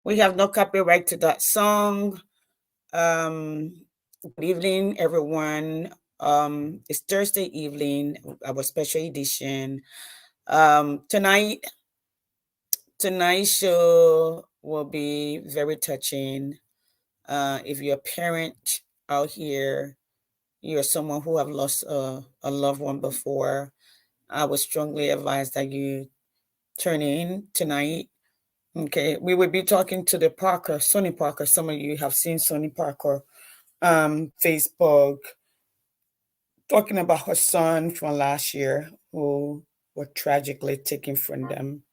We have no copyright to that song. Good evening, everyone. It's Thursday evening, our special edition. Tonight, tonight's show will be very touching. If you're a parent out here, you're someone who have lost a loved one before, I would strongly advise that you turn in tonight. Okay, we will be talking to the Parker, Sonny Parker. Some of you have seen Sonny Parker, Facebook, talking about her son from last year who were tragically taken from them.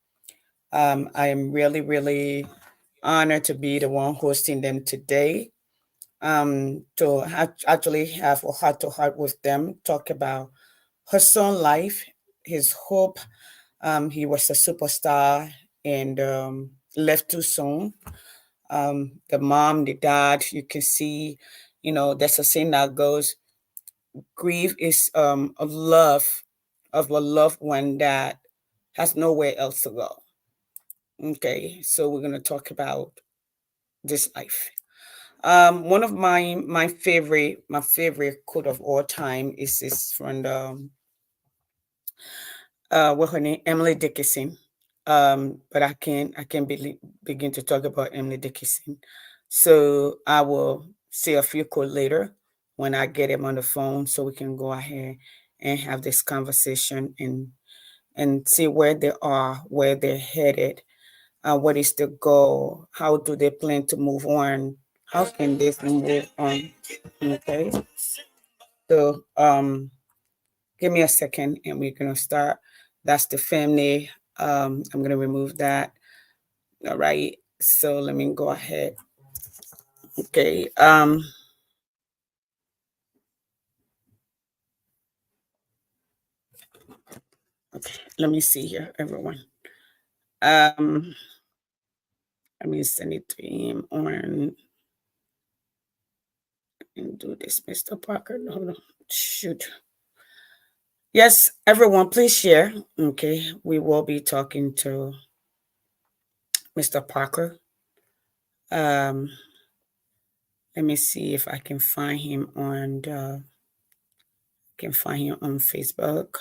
I am really, really honored to be the one hosting them today. To actually have a heart to heart with them, talk about her son life, his hope. He was a superstar and left too soon. The mom, the dad, you can see, there's a saying that goes, grief is a love of a loved one that has nowhere else to go. Okay, so we're gonna talk about this life. One of my favorite quote of all time is this from the what her name, Emily Dickinson. But I can't begin to talk about Emily Dickinson. So I will say a few quotes later when I get him on the phone, so we can go ahead and have this conversation and see where they are, where they're headed, what is the goal, how do they plan to move on, how can they move on. Okay, so give me a second and we're gonna start. That's the family. I'm gonna remove that. All right, so let me go ahead. Okay. Okay, let me see here, everyone. um let me send it to him on and do this, Mr. Parker. No, shoot. Yes, everyone, please share. Okay, we will be talking to Mr. Parker. Um, let me see if I can find him on Facebook.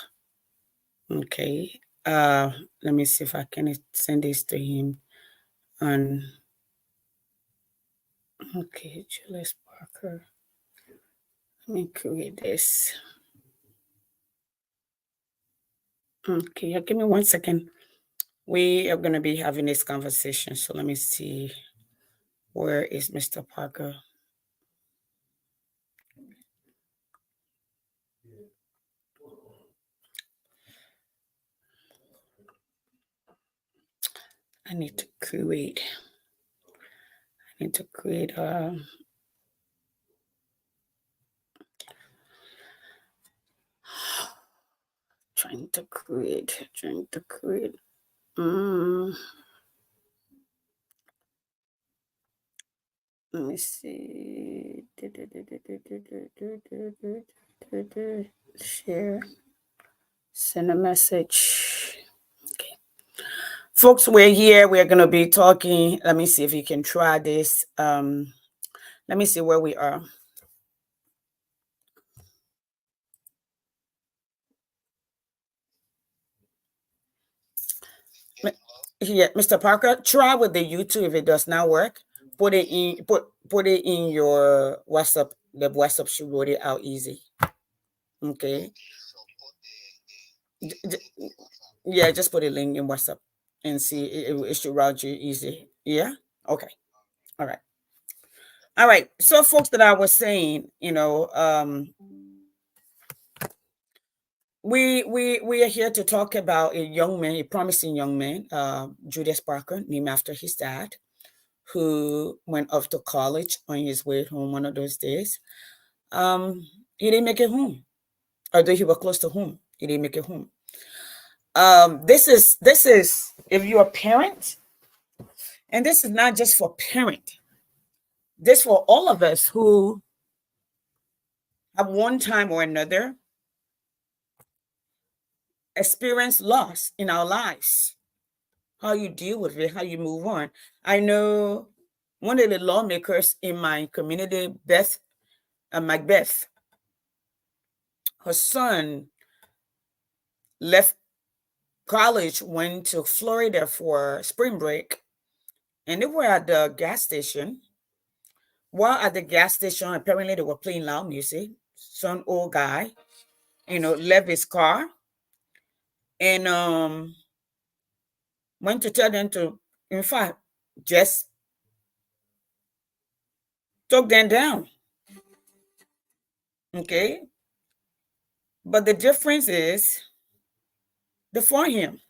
Okay. Let me see if I can send this to him on. Okay, Julius Parker. Let me create this. Okay, give me 1 second. We are going to be having this conversation. So let me see. Where is Mr. Parker? I need to create. Trying to create. Let me see. Share. Send a message. Okay. Folks, we're here. We're going to be talking. Let me see if you can try this. Let me see where we are. Yeah, Mr. Parker, try with the YouTube. If it does not work, put it in your WhatsApp. The WhatsApp should roll it out easy. Okay. Yeah, just put a link in WhatsApp and see it should route you easy. Yeah. Okay. All right. All right. So, folks, that I was saying, we are here to talk about a promising young man, Julius Parker, named after his dad, who went off to college on his way home one of those days. He didn't make it home, although he was close to home. He didn't make it home. This is if you're a parent, and this is not just for parent. This for all of us who at one time or another experienced loss in our lives. How you deal with it, how you move on. I know one of the lawmakers in my community, Macbeth, her son left college, went to Florida for spring break, and they were at the gas station. While at the gas station, apparently they were playing loud music. Some old guy, left his car and went to tell them to, in fact, just took them down. Okay. But the difference is before him.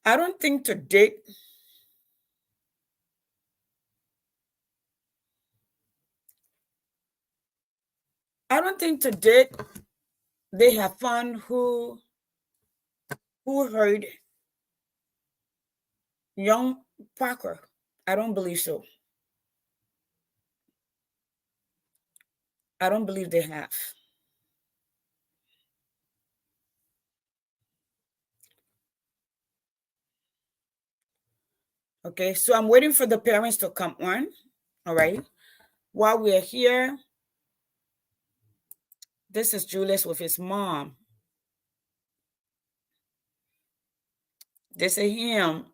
I don't think to date they have found who heard young Parker. I don't believe so. I don't believe they have. Okay, so I'm waiting for the parents to come on. All right. While we're here, this is Julius with his mom. This is him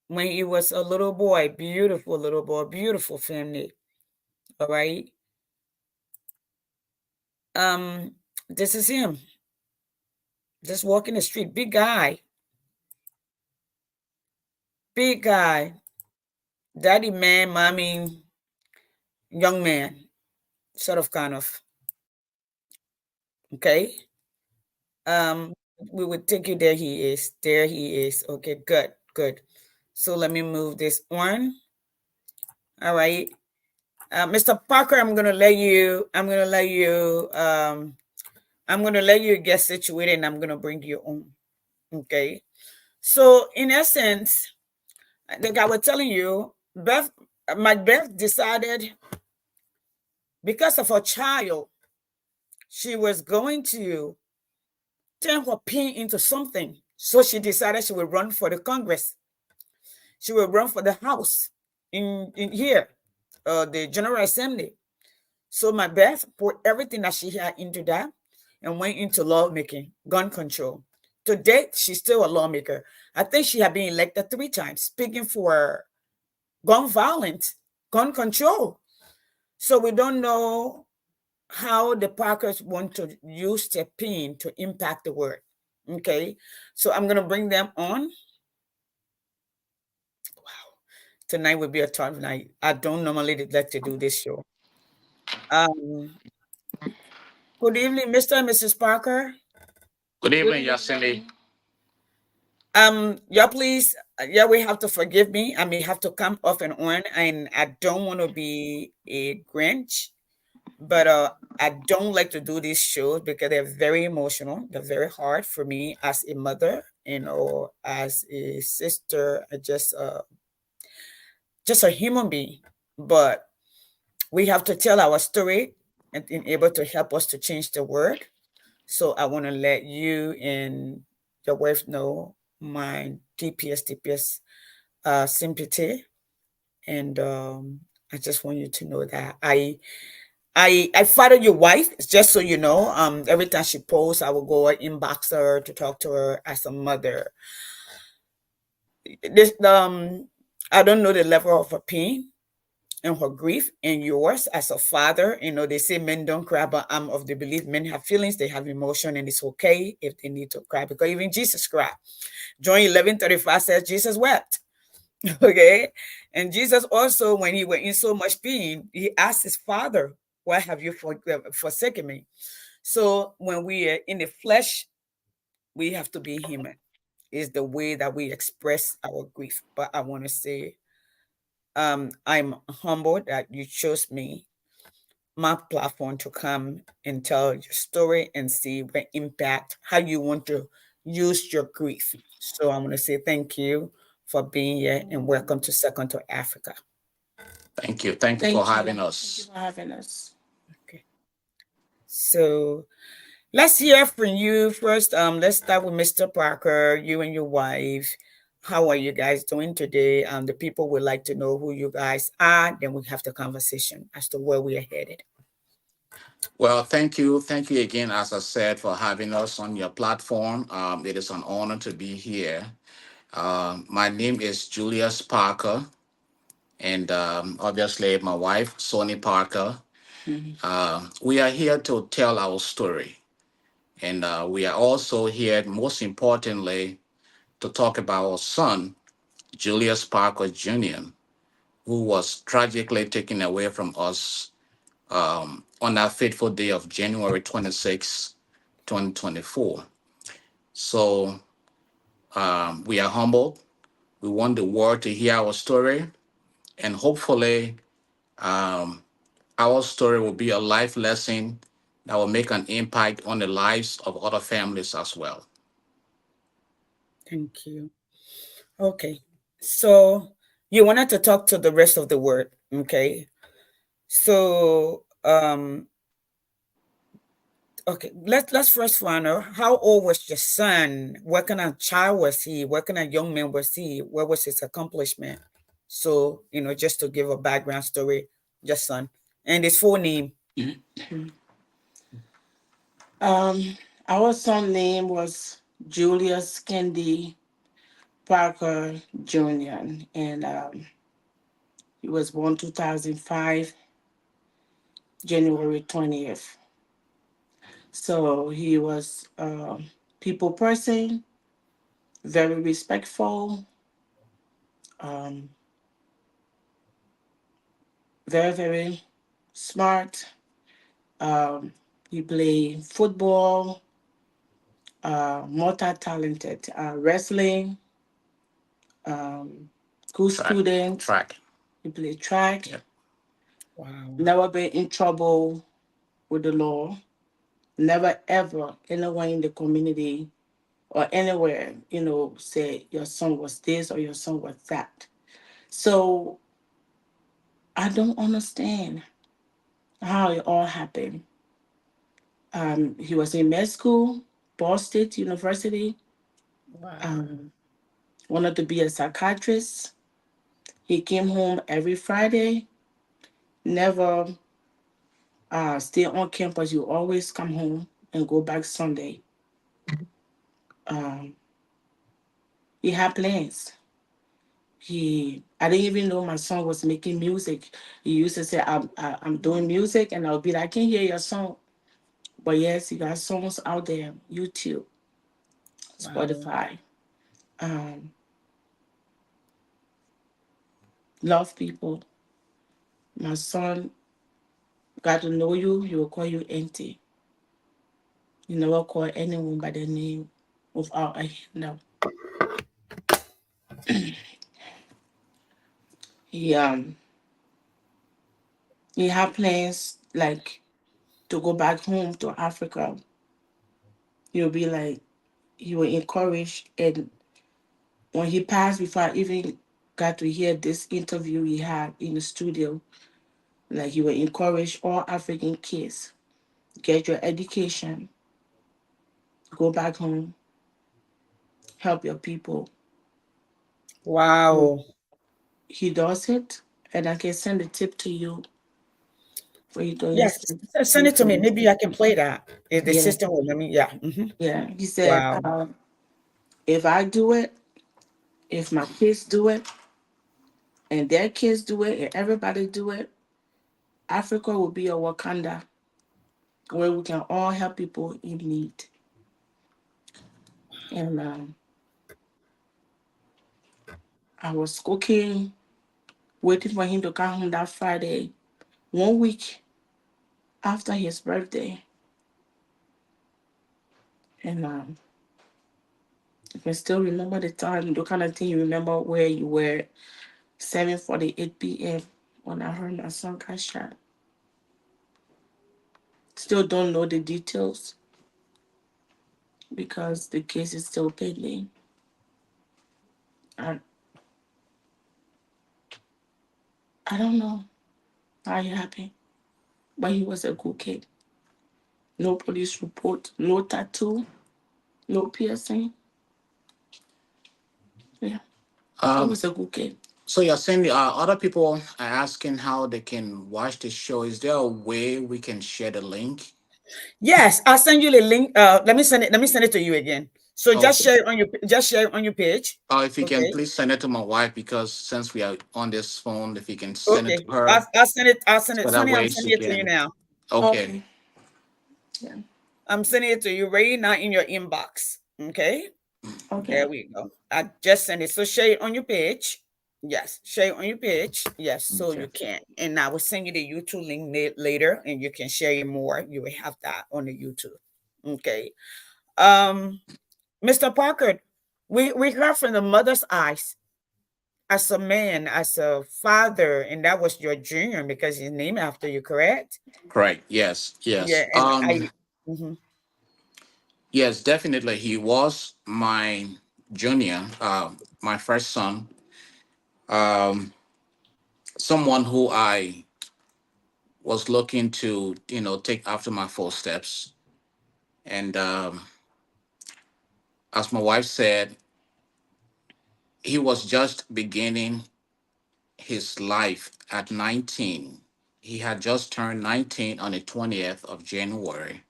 when he was a little boy, beautiful little boy, beautiful family. All right. This is him. Just walking the street, big guy. Big guy. Daddy man, mommy, young man. Sort of kind of. Okay. We would take you there he is. There he is. Okay, good, good. So let me move this on. All right. Mr. Parker, I'm gonna let you get situated and I'm gonna bring you on. Okay. So in essence, like I was telling you, Macbeth decided because of her child, she was going to turn her pain into something. So she decided she would run for the Congress. She will run for the House in here, the General Assembly. So Macbeth put everything that she had into that and went into lawmaking, gun control. To date, she's still a lawmaker. I think she had been elected 3 times, speaking for gun violence, gun control. So we don't know how the Parkers want to use their pain to impact the world. Okay, so I'm gonna bring them on. Wow, tonight will be a tough night. I don't normally like to do this show. Good evening, Mr. and Mrs. Parker. Good evening, Yasindy. Yeah, please, yeah, we have to forgive me. I may have to come off and on, and I don't want to be a Grinch, but I don't like to do these shows because they're very emotional. They're very hard for me as a mother, as a sister, just a human being. But we have to tell our story and able to help us to change the world. So I want to let you and your wife know my DPS sympathy, and I just want you to know that I follow your wife. Just so you know. Every time she posts, I will go and inbox her to talk to her as a mother. This I don't know the level of her pain and her grief and yours as a father. They say men don't cry, but I'm of the belief men have feelings, they have emotion, and it's okay if they need to cry because even Jesus cried. John 11:35 says Jesus wept. Okay. And Jesus also, when he was in so much pain, he asked his father, why have you forsaken me? So when we are in the flesh, we have to be human. Is the way that we express our grief. But I want to say, I'm humbled that you chose me, my platform, to come and tell your story and see what impact, how you want to use your grief. So I want to say thank you for being here and welcome to Second to Africa. Thank you. Thank you for having us. Thank you for having us. Okay. So let's hear from you first. Let's start with Mr. Parker, you and your wife. How are you guys doing today? The people would like to know who you guys are. Then we have the conversation as to where we are headed. Well, thank you. Thank you again, as I said, for having us on your platform. It is an honor to be here. My name is Julius Parker, and obviously my wife, Sonny Parker. We are here to tell our story. And we are also here, most importantly, to talk about our son, Julius Parker Jr., who was tragically taken away from us on that fateful day of January 26, 2024. So we are humbled. We want the world to hear our story, and hopefully, our story will be a life lesson that will make an impact on the lives of other families as well. Thank you. Okay. So you wanted to talk to the rest of the word. Okay. So okay, let's first find out how old was your son? What kind of child was he? What kind of young man was he? What was his accomplishment? So, just to give a background story, your son and his full name. Um, our son name was Julius Kendi Parker Jr. and he was born 2005, January 20th. So he was a people person, very respectful, um, very, very smart. Um, he played football, multi-talented, wrestling, um, good Track, student. track. He played track. Yep. Wow. Never been in trouble with the law. Never ever anyone in the community or anywhere, say your son was this or your son was that. So I don't understand how it all happened. He was in med school, Ball State University, Wow. um, wanted to be a psychiatrist. He came home every Friday, never stay on campus. You always come home and go back Sunday. Um, he had plans. I didn't even know my son was making music. He used to say, I'm doing music, and I'll be like, I can hear your song. But yes, he got songs out there, YouTube, Wow. Spotify. Um, love people. My son got to know you, he will call you auntie. You never call anyone by the name without a no. He he had plans like to go back home to Africa. He'll be like he will encourage, and when he passed, before I even got to hear this interview he had in the studio, like he will encourage all African kids, get your education, go back home, help your people. So Wow. he does it, and I can send a tip to you for you to Yes. listen. Send it to me. Maybe I can play that. If the Yeah, system will let me. Yeah. yeah. He said, Wow. if I do it, if my kids do it, and their kids do it, and everybody do it, Africa will be a Wakanda where we can all help people in need. And I was cooking, waiting for him to come home that Friday, 1 week after his birthday. And I can still remember the time, the kind of thing you remember where you were, 7:48 p.m. when I heard my son got shot. Still don't know the details because the case is still pending. I, I don't know how it happened, but he was a good kid. No police report, no tattoo, no piercing. Yeah, he Um, was a good kid. so you're saying other people are asking how they can watch the show. Is there a way we can share the link? Yes, I'll send you the link. Let me send it. Let me send it to you again. So just Okay. share it on your page. If you can Okay. please send it to my wife, because since we are on this phone, if you can send it Okay. to her, I'll send it. I'll send it. so that Sonny, I'm way she sending it to you can. now. Okay. Okay. Yeah. I'm sending it to you right now in your inbox. Okay. Okay. There we go. I just sent it. So share it on your page. Yes, share it on your page. Yes, so Okay. you can. And I will send you the YouTube link later, and you can share it more. You will have that on the YouTube. Okay. Um, Mr. Parker, we heard from the mother's eyes as a man, as a father, and that was your dream because he's named after you, correct? Correct. Yes. Yeah, Yes. and I. Mhm. Yes, definitely. He was my junior, my first son. Um, someone who I was looking to, take after my footsteps. And as my wife said, he was just beginning his life at 19. He had just turned 19 on the 20th of January,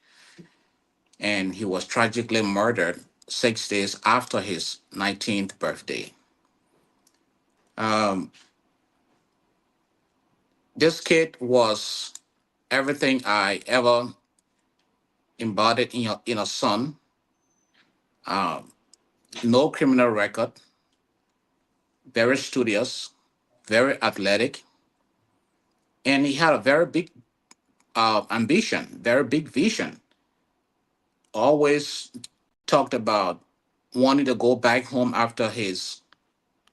and he was tragically murdered 6 days after his 19th birthday. Um, this kid was everything I ever embodied in a son. Um, no criminal record, very studious, very athletic, and he had a very big ambition, very big vision. Always talked about wanting to go back home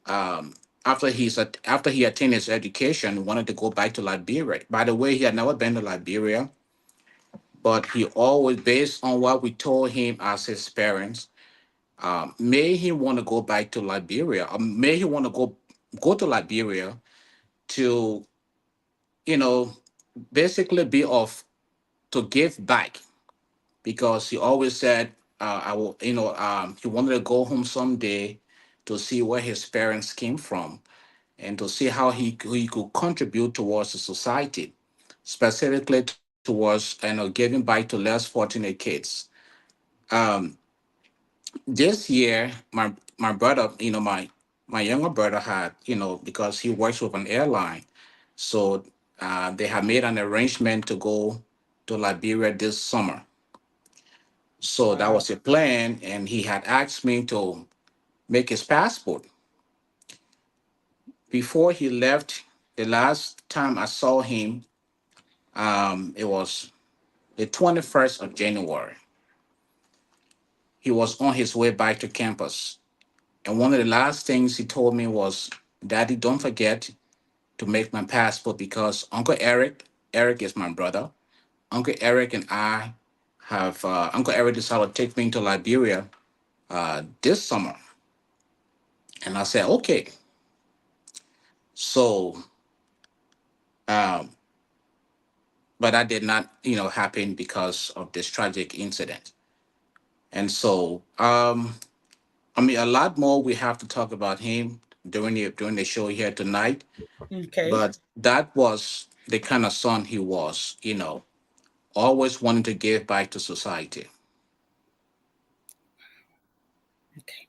um, after he attained his education. Wanted to go back to Liberia. By the way, he had never been to Liberia, but he always, based on what we told him as his parents, may he want to go back to Liberia, or may he want to go to Liberia to, you know, basically be of to give back, because he always said, I will, he wanted to go home someday to see where his parents came from, and to see how he could contribute towards the society, specifically towards, giving back to less fortunate kids. Um, this year, my brother, my younger brother had, because he works with an airline, so they had made an arrangement to go to Liberia this summer. So that Wow. was a plan, and he had asked me to make his passport. Before he left, the last time I saw him, it was the 21st of January. He was on his way back to campus. And one of the last things he told me was, Daddy, don't forget to make my passport, because Eric is my brother. Uncle Eric and I Uncle Eric decided to take me to Liberia this summer. And I said, okay. So, um, but that did not, happen because of this tragic incident. And so, a lot more we have to talk about him during the show here tonight. Okay. But that was the kind of son he was, always wanting to give back to society. Okay.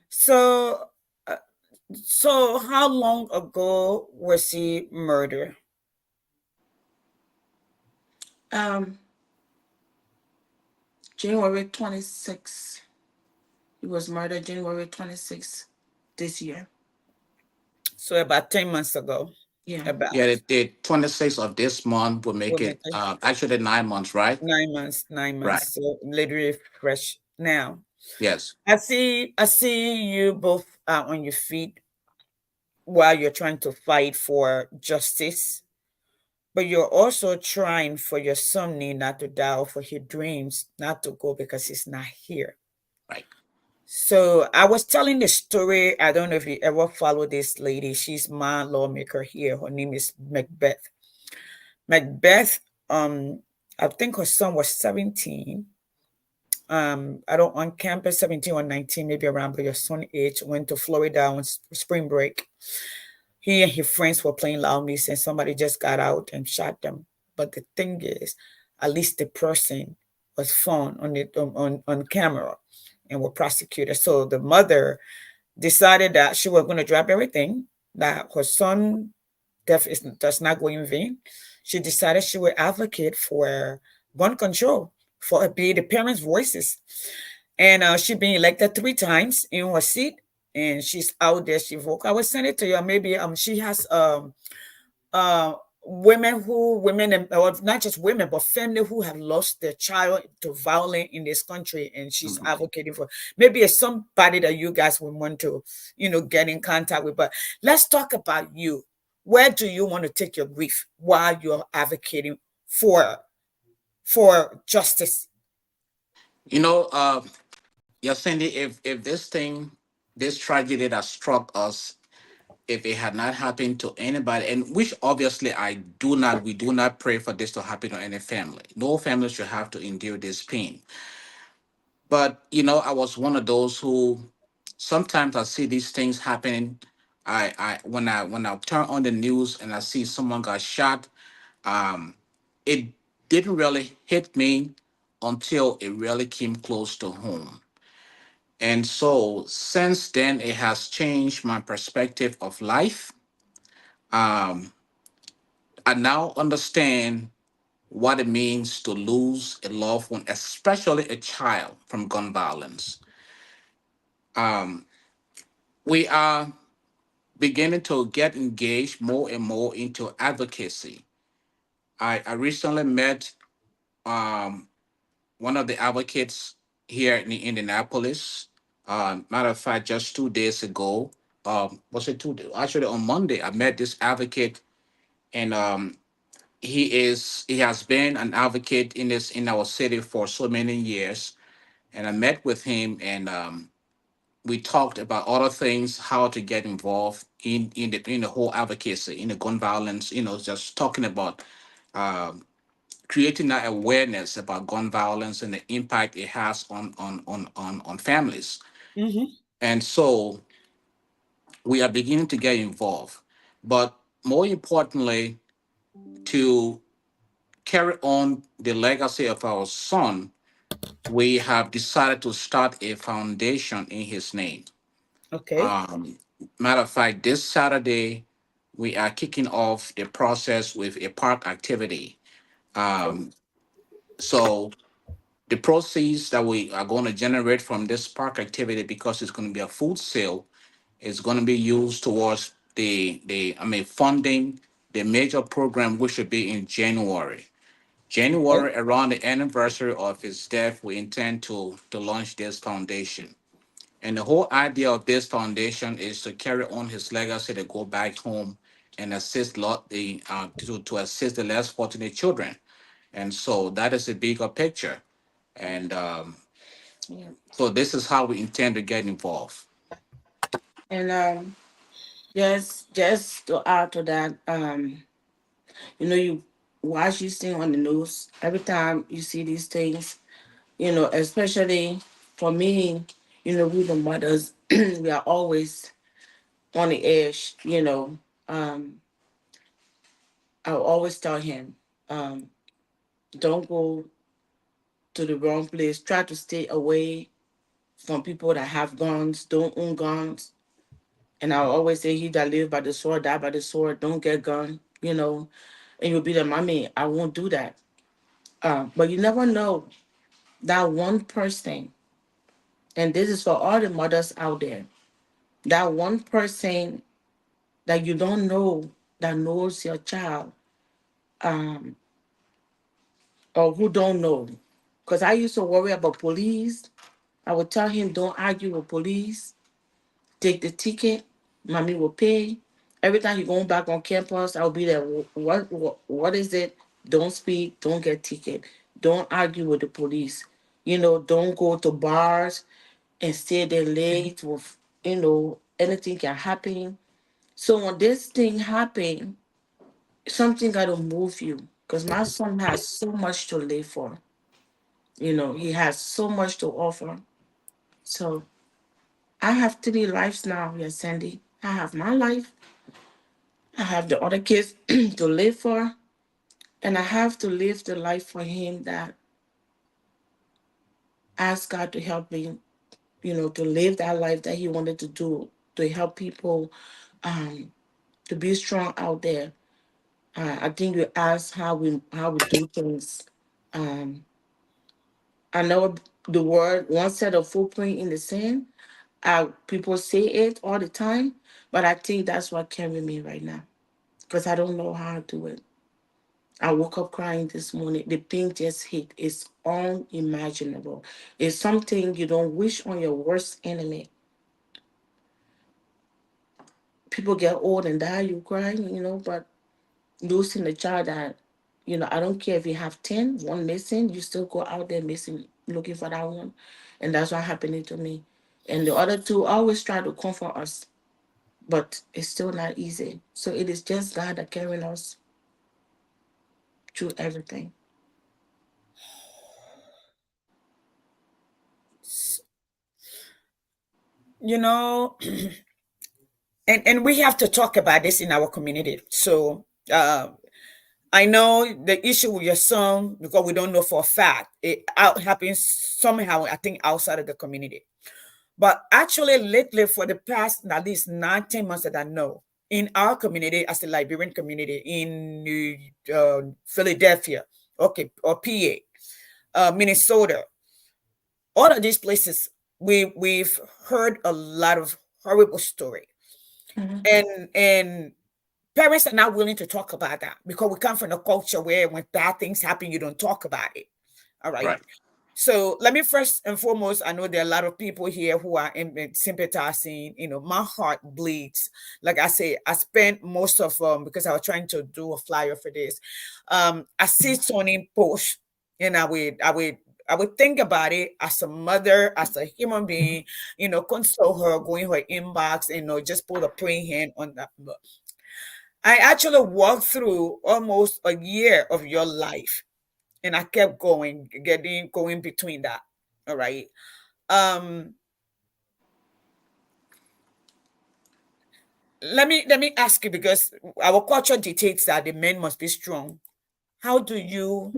So, uh, so how long ago was he murdered? Um, January 26th. He was murdered January 26th this year. So about 10 months ago. Yeah. About Yeah, the 26th of this month will make we'll it make it actually 9 months, right? 9 months. Right. So literally fresh now. Yes. I see you both on your feet while you're trying to fight for justice, but you're also trying for your son not to die, or for his dreams not to go because he's not here. Right. So I was telling the story. I don't know if you ever follow this lady. She's my lawmaker here. Her name is Macbeth. Macbeth, um, I think her son was 17. I don't on campus, 17 or 19, maybe around your son age, went to Florida on spring break. He and his friends were playing loud music and somebody just got out and shot them. But the thing is, at least the person was found on it on camera and were prosecuted. So the mother decided that she was going to drop everything, that her son death does not go in vain. She decided she would advocate for gun control, for be the parents' voices. And she been elected 3 times in her seat, and she's out there. She vote. I will send it to you. Maybe she has uh women and or not just women but family who have lost their child to violence in this country, and she's Mhm. advocating for maybe it's somebody that you guys would want to get in contact with. But let's talk about you. Where do you want to take your grief while you're advocating for justice? You know, yeah, Cindy, if this thing, this tragedy that struck us, if it had not happened to anybody, and which obviously we do not pray for this to happen to any family. No family should have to endure this pain. But I was one of those who sometimes I see these things happening. When I turn on the news and I see someone got shot, um, it didn't really hit me until it really came close to home. And so since then, it has changed my perspective of life. Um, I now understand what it means to lose a loved one, especially a child, from gun violence. Um, we are beginning to get engaged more and more into advocacy. I recently met um, one of the advocates here in Indianapolis. Matter of fact, just 2 days ago, was it 2 days? Actually, on Monday, I met this advocate, and he has been an advocate in our city for so many years. And I met with him, and we talked about other things, how to get involved in the whole advocacy, in the gun violence. Just talking about um, creating that awareness about gun violence and the impact it has on families. Mm-hmm. And so we are beginning to get involved. But more importantly, to carry on the legacy of our son, we have decided to start a foundation in his name. Okay. Um, Matter of fact, this Saturday, we are kicking off the process with a park activity. Okay. Um, so the proceeds that we are going to generate from this park activity, because it's going to be a food sale, is going to be used towards funding the major program, which should be in January. Okay. January, around the anniversary of his death, we intend to launch this foundation. And the whole idea of this foundation is to carry on his legacy, to go back home and assist to assist the less fortunate children. And so that is a bigger picture. And Yeah. so this is how we intend to get involved. And just to add to that, you watch these things on the news every time you see these things. Especially for me, we the mothers, we are always on the edge. I always tell him, don't go to the wrong place. Try to stay away from people that have guns. Don't own guns. And I always say, he that live by the sword, die by the sword. Don't get gun. And you'll be like, mommy, I won't do that. But you never know that one person, and this is for all the mothers out there, that one person that you don't know that knows your child, um, or who don't know. Because I used to worry about police. I would tell him, don't argue with police. Take the ticket. Mommy will pay. Every time you going back on campus, I'll be there. What is it? Don't speak. Don't get ticket. Don't argue with the police. Don't go to bars and stay there late. With anything can happen. So when this thing happen, something gotta move you. because my son has so much to live for. You know, he has so much to offer. So I have three lives now, yes, Sandy. I have my life, I have the other kids to live for, and I have to live the life for him that ask God to help me, to live that life that he wanted to do, to help people, um, to be strong out there. I think you asked how we do things. Um, I know the word one set of footprint in the sand. People say it all the time, but I think that's what carrying me right now because I don't know how to do it. I woke up crying this morning. The pain just hit. It's unimaginable. It's something you don't wish on your worst enemy. People get old and die, you cry, but losing a child that, I don't care if you have 10, one missing, you still go out there missing, looking for that one. And that's what happening to me. And the other two always try to comfort us, but it's still not easy. So it is just God that carrying us through everything. You know, and we have to talk about this in our community. So I know the issue with your son because we don't know for a fact it out happens somehow. I think outside of the community, but actually lately for the past at least 9, 10 months that I know in our community as a Liberian community in Philadelphia, okay, or PA, Minnesota, all of these places we've heard a lot of horrible story Mhm. and parents are not willing to talk about that because we come from a culture where when bad things happen you don't talk about it. All right. Right. So let me first and foremost, I know there are a lot of people here who are sympathizing. My heart bleeds. Like I say, I spent most of because I was trying to do a flyer for this. I see Tony post, and I would think about it as a mother, as a human being, console her, go in her inbox, just put a praying hand on that. I actually walked through almost a year of your life and I kept going between that. All right. Um, let me ask you because our culture dictates that the men must be strong. How do you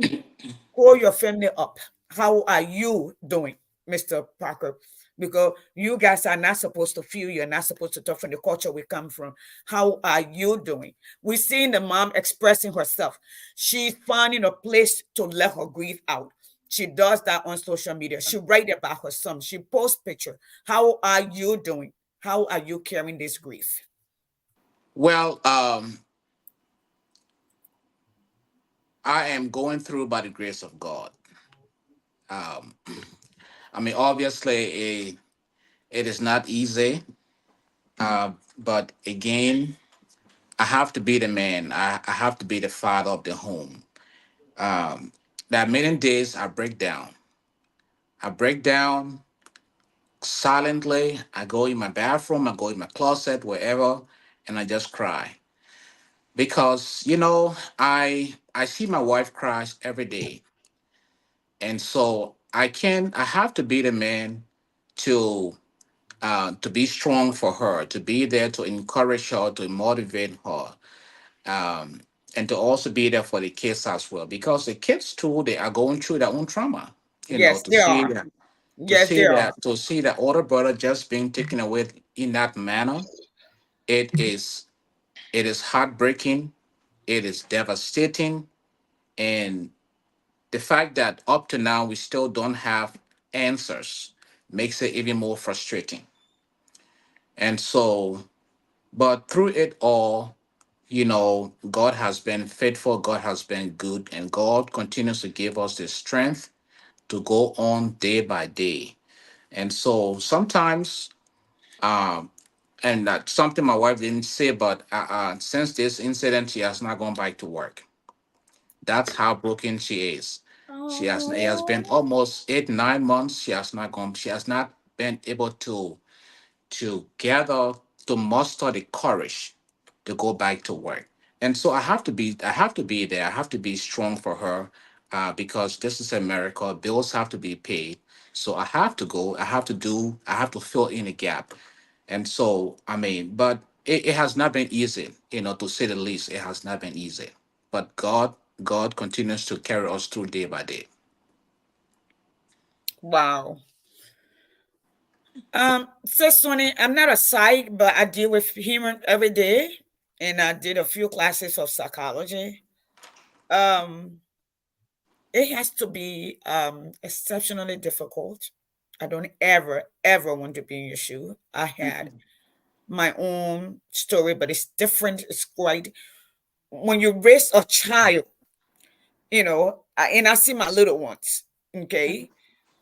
hold your family up? How are you doing, Mr. Parker? Because you guys are not supposed to feel, you're not supposed to talk from the culture we come from. How are you doing? We're seeing the mom expressing herself. She's finding a place to let her grief out. She does that on social media. She write about her son. She posts picture. How are you doing? How are you carrying this grief? Well, I am going through by the grace of God. Um, I mean, obviously, it is not easy, but again, I have to be the man. I have to be the father of the home. Um, there are many days I break down. I break down silently. I go in my bathroom, I go in my closet, wherever, and I just cry because I see my wife cries every day, and so I can I have to be the man to to be strong for her, to be there to encourage her, to motivate her, um, and to also be there for the kids as well because the kids too they are going through their own trauma. Yes, To they see are. that Yes, they are. to see that older brother just being taken away in that manner, it is it is heartbreaking, it is devastating, and the fact that up to now we still don't have answers makes it even more frustrating. And so, but through it all, God has been faithful, God has been good, and God continues to give us the strength to go on day by day. And so sometimes, and that's something my wife didn't say, but since this incident, she has not gone back to work. That's how broken she is. It has been Oh, almost 8, 9 months. She has not been able to gather to muster the courage to go back to work. And so I have to be there. I have to be strong for her, because this is America. Bills have to be paid. So I have to go. I have to fill in a gap. And so, I mean, but it has not been easy, to say the least. It has not been easy. But God continues to carry us through day by day. Wow. Sis Sonny, I'm not a psych, but I deal with human every day, and I did a few classes of psychology. Um, it has to be exceptionally difficult. I don't ever want to be in your shoe. I had my own story, but it's different. It's quite when you raise a child, and I see my little ones, okay,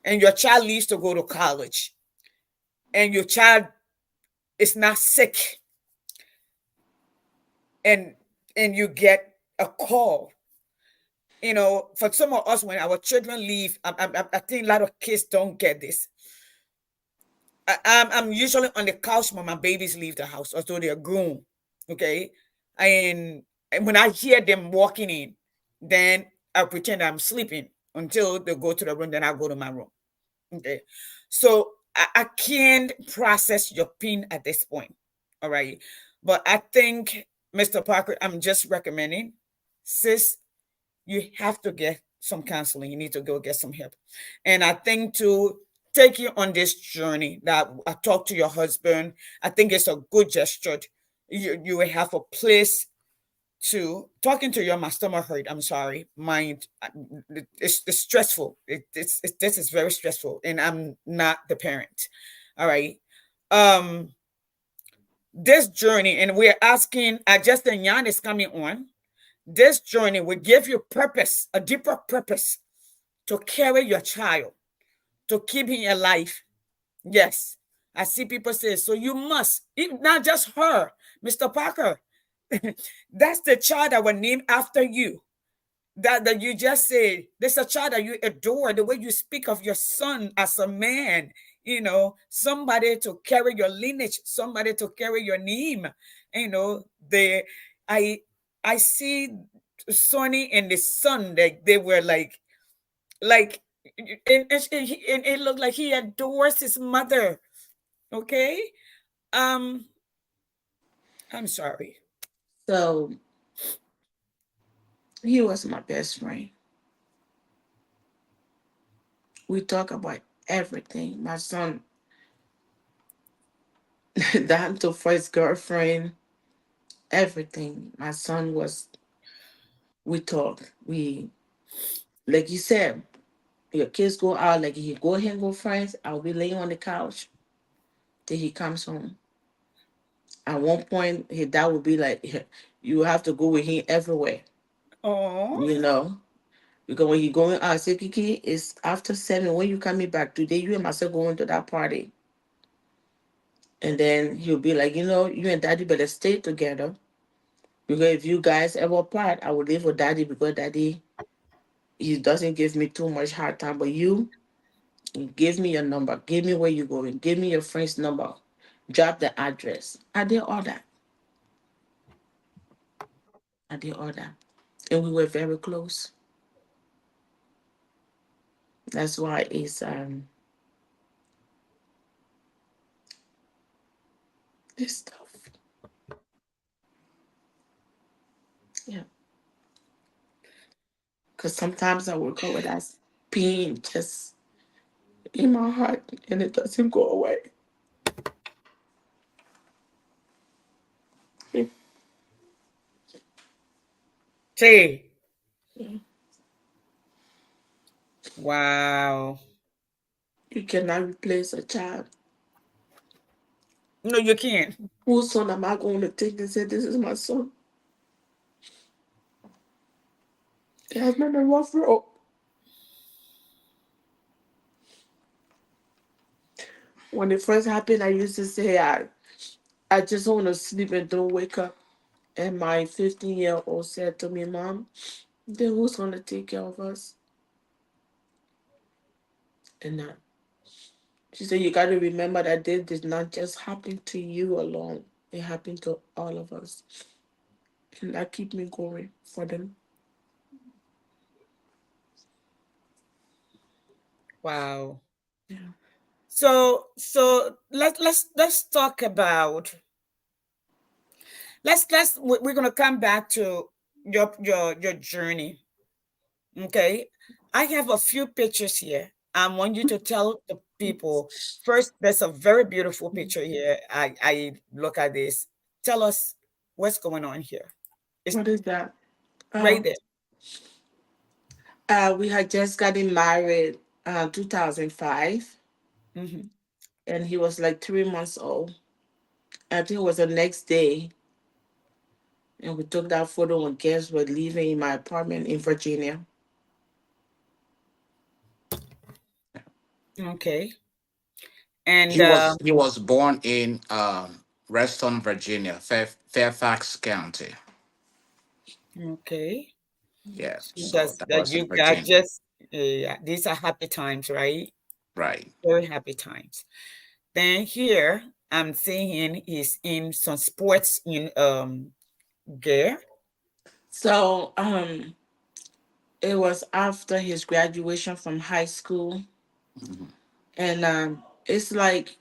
and your child leaves to go to college, and your child is not sick, and you get a call. For some of us, when our children leave, I think a lot of kids don't get this. I'm usually on the couch when my babies leave the house, although they're grown. Okay, and, when I hear them walking in, then I pretend I'm sleeping until they go to the room. Then I go to my room. Okay, so I can't process your pain at this point. All right, but I think, Mr. Parker, I'm just recommending, sis, you have to get some counseling. You need to go get some help. And I think to take you on this journey that I talk to your husband, I think it's a good gesture. You will have a place to talking to your, my stomach hurt. I'm sorry. Mind, it's stressful. This is very stressful, and I'm not the parent. All right. Um, this journey, and we're asking, Justin Yan is coming on. This journey will give you purpose, a deeper purpose to carry your child, to keep him alive. Yes, I see people say, so you must, not just her, Mr. Parker. That's the child that was named after you. That you just say, there's a child that you adore, the way you speak of your son as a man, somebody to carry your lineage, somebody to carry your name. The I I see Sonny and the son, that they were like and it looked like he adores his mother. Okay. um I'm sorry. So he was my best friend. We talk about everything. My son, down to first girlfriend, everything. My son was, we talk. We, like you said, your kids go out, like he go hang with friends, I'll be laying on the couch till he comes home. At one point, his dad would be like, you have to go with him everywhere, Oh. you know? Because when he going out, I say, Kiki, it's after 7. When you coming back today, you and myself going to that party. And then he'll be like, you and daddy better stay together. Because if you guys ever part, I will live with daddy because daddy, he doesn't give me too much hard time. But you, give me your number. Give me where you going. Give me your friend's number. Drop the address. I did all that. I did all that. And we were very close. That's why it's this stuff. Yeah. Because sometimes I would go with that pain just in my heart and it doesn't go away. Yeah. Say, Yeah. wow. You cannot replace a child. No, you can't. Whose son am I going to take and say, this is my son? It has been a rough road. When it first happened, I used to say, I just want to sleep and don't wake up. And my 15-year-old said to me, Mom, then who's going to take care of us? And she said, you got to remember that this did not just happen to you alone. It happened to all of us. and that keep me going for them. Wow. Yeah. So let's talk about, we're gonna come back to your journey. Okay. I have a few pictures here. I want you to tell the people first. There's a very beautiful picture here. I look at this. Tell us what's going on here. It's What is that? right Oh, there. we had just gotten married 2005, Hmm. and he was like 3 months old. I think it was the next day, and we took that photo when guests were leaving in my apartment in Virginia. Okay. And He was born in Reston, Virginia, Fairfax County. okay. Yeah, So so that's that that was in you got Virginia. just yeah, these are happy times, right? Right. Very happy times. Then here I'm seeing he's in some sports in gear. So it was after his graduation from high school, Mhm. and it's like,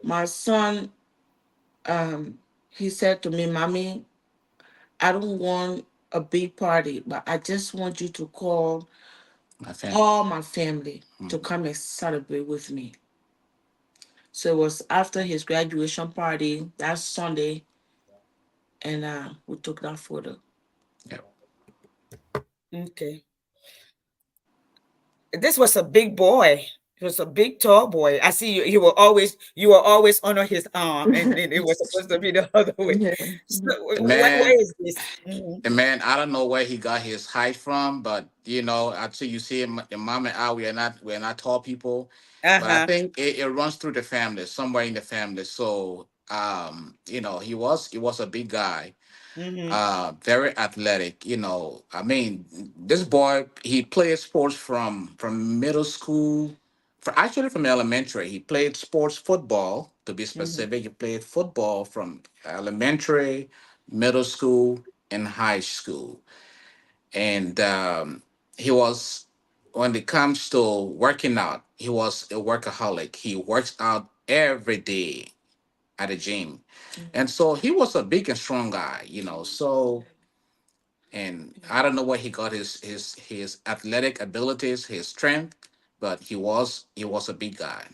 my son, he said to me, "Mommy, I don't want a big party, but I just want you to call My family. all my family to Mhm. come and celebrate with me." So it was after his graduation party that Sunday, and we took that photo. Yeah. Okay. This was a big boy. He was a big tall boy. I see you. You will always honor his arm, and then it was supposed to be the other way. Yeah. So The what man, is this? Mhm. the man. I don't know where he got his height from, but until you see him, the mom and I, we're not tall people, but I Uh-huh. think it runs through the family, somewhere in the family. So, he was a big guy, Mm-hmm. very athletic. I mean, this boy, he played sports from middle school, actually from elementary. He played sports football, to be Mm-hmm. specific. He played football from elementary, middle school, and high school. And he was, when it comes to working out, he was a workaholic. He works out every day at the gym. And so he was a big and strong guy. So, and I don't know where he got his athletic abilities, his strength, but he was a big guy.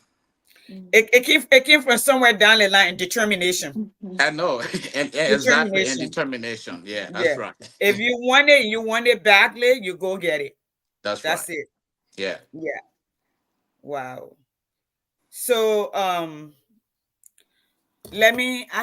It came from somewhere down the line. Determination. I know, and yeah, exactly, and Determination. determination. Yeah, that's Yeah. right. If you want it badly, you go get it. That's That's right. it. Yeah. Yeah. Wow. So I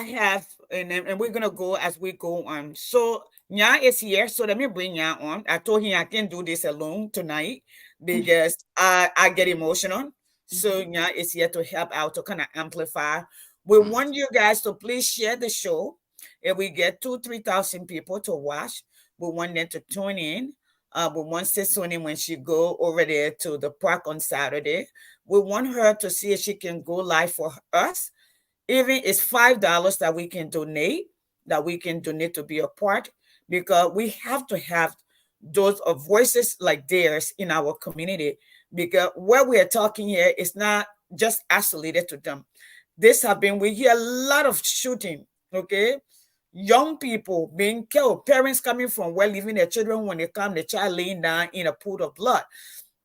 have, and we're gonna go as we go on. So Nya is here, so let me bring Nya on. I told him I can't do this alone tonight because I get emotional. So Nya is here to help out, to kind of amplify. We Mm. want you guys to please share the show. If we get 3,000 people to watch, we want them to tune in. We want Sisoni, when she go over there to the park on Saturday, we want her to see if she can go live for us. Even it's $5 that we can donate to be a part, because we have to have those voices like theirs in our community, because what we are talking here is not just isolated to them. We hear a lot of shooting, okay, young people being killed, parents coming from where, leaving their children, when they come, the child laying down in a pool of blood.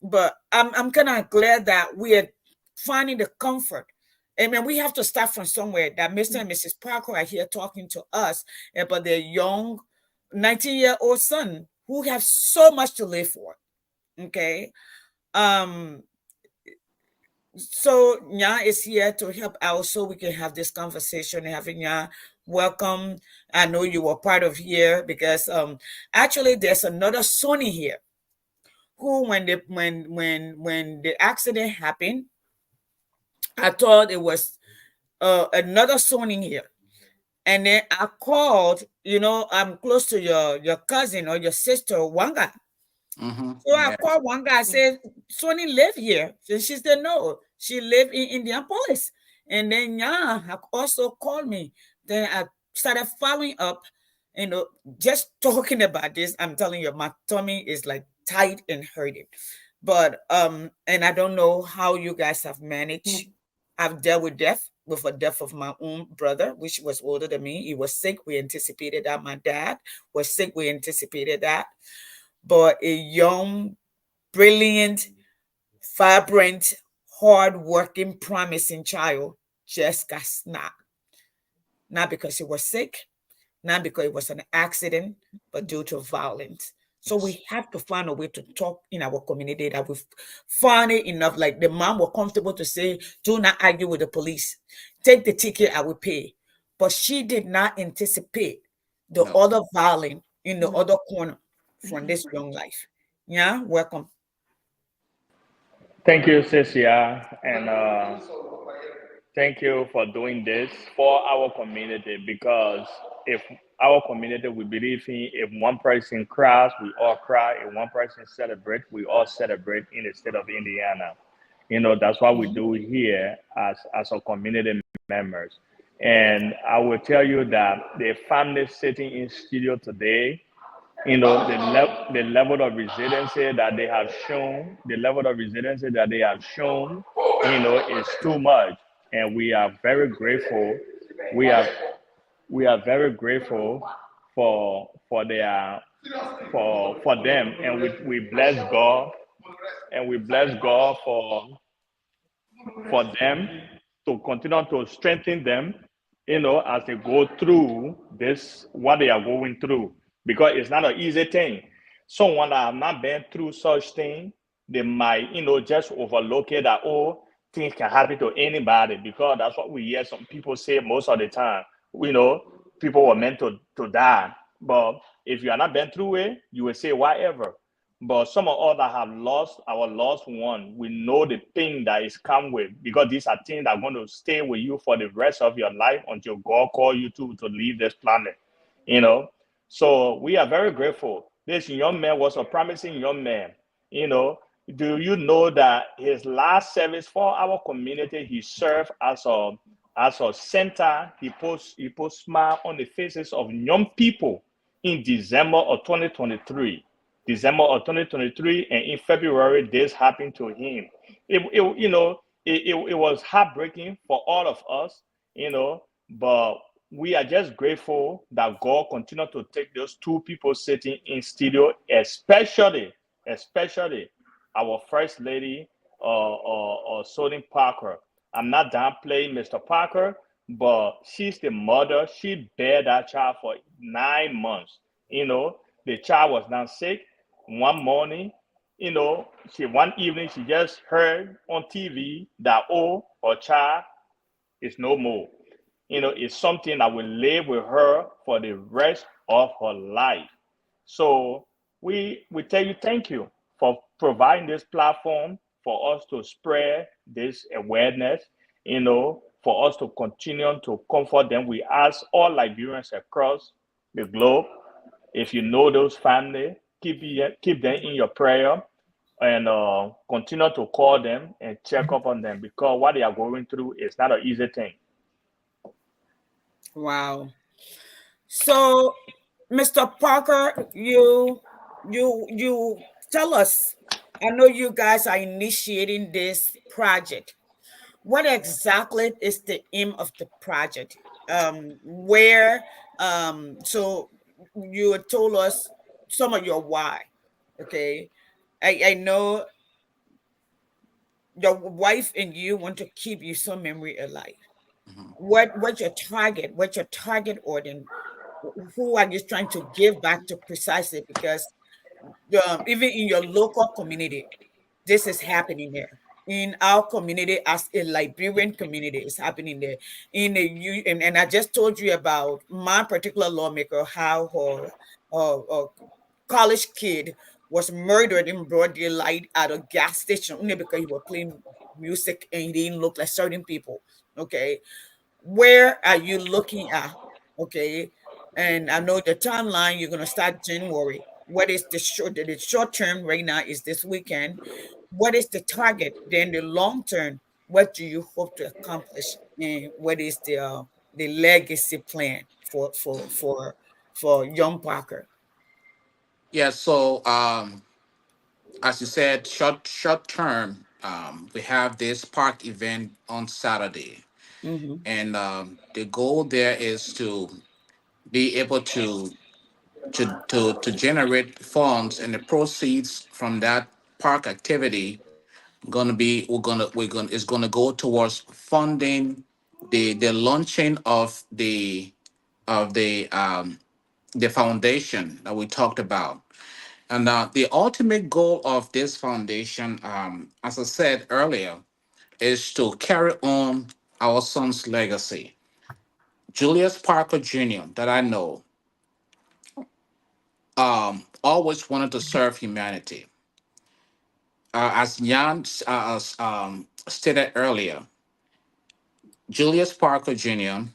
But I'm kind of glad that we are finding the comfort. I mean, we have to start from somewhere. That Mr. and Mrs. Parker are here talking to us about their young 19-year-old son who have so much to live for. Okay. Um, so Nya is here to help out so we can have this conversation. Having Nya, welcome. I know you were part of here because actually there's another Sony here who, when the accident happened, I thought it was another Sony here. And then I called, I'm close to your cousin or your sister, Wanga. Mm-hmm. So I Yeah. called Wanga. I said, Sony live here. And she said, no, she live in Indianapolis. And then, yeah, also called me. Then I started following up. You know, just talking about this, I'm telling you, my tummy is like tight and hurting. But and I don't know how you guys have managed. I've dealt with a death of my own brother, which was older than me. He was sick. We anticipated that. My dad was sick. We anticipated that. But a young, brilliant, vibrant, hard-working, promising child just got snapped. Not because he was sick, not because it was an accident, but due to violence. So we have to find a way to talk in our community that we've found it enough. Like the mom was comfortable to say, do not argue with the police. Take the ticket, I will pay. But she did not anticipate the No. other violence in the other corner from this young life. Yeah, welcome. Thank you, Cecilia, and thank you for doing this for our community because if our community we believe in, if one person cries, we all cry. If one person celebrate, we all celebrate in the state of Indiana. That's what we Mhm. do here as a community members. And I will tell you that the family sitting in studio today, the level of resiliency that they have shown, is too much, and we are very grateful. We are we are very grateful for their for them, and we bless God, and we bless God for them to continue to strengthen them, as they go through this, what they are going through, because it's not an easy thing. Someone that have not been through such thing, they might, just overlook it that, oh, things can happen to anybody, because that's what we hear some people say most of the time. You know, people were meant to die. But if you are not been through it, you will say whatever. But some of us that have lost our loved one, we know the pain that is come with, because these are things that are going to stay with you for the rest of your life until God call you to leave this planet. You know, so we are very grateful. This young man was a promising young man. You know, do you know that his last service for our community, he served as a center. He put smile on the faces of young people in December of 2023, and in February, this happened to him. It was heartbreaking for all of us, but we are just grateful that God continued to take those two people sitting in studio, especially our First Lady, Sonny Parker. I'm not downplaying Mr. Parker, but she's the mother. She bare that child for 9 months. The child was not sick. One morning, one evening, she just heard on TV that, oh, her child is no more. It's something that will live with her for the rest of her life. So we tell you thank you for providing this platform for us to spread this awareness, for us to continue to comfort them. We ask all Liberians across the globe, if you know those family, keep them in your prayer, and continue to call them and check up on them, because what they are going through is not an easy thing. Wow. So, Mr. Parker, you tell us. I know you guys are initiating this project. What exactly is the aim of the project? Where so you told us some of your why. Okay. I know your wife and you want to keep your son memory alive. Mhm. What's your target? What's your target audience? Who are you trying to give back to precisely? Because even in your local community, this is happening there. In our community, as a Liberian community, it's happening there. And I just told you about my particular lawmaker, how her college kid was murdered in broad daylight at a gas station only because he was playing music and he didn't look like certain people. Okay, where are you looking at? Okay. And I know the timeline, you're going to start January. What is the short term right now is this weekend. What is the target? Then the long term, what do you hope to accomplish? And what is the legacy plan for young Parker? Yeah. So, as you said, short term, we have this park event on Saturday, Mm-hmm. and the goal there is to be able to generate funds, and the proceeds from that park activity gonna be we're gonna is gonna go towards funding the launching of the foundation that we talked about. And the ultimate goal of this foundation, as I said earlier, is to carry on our son's legacy. Julius Parker Jr., that I know, always wanted to serve humanity. As Jan stated earlier, Julius Parker Jr.,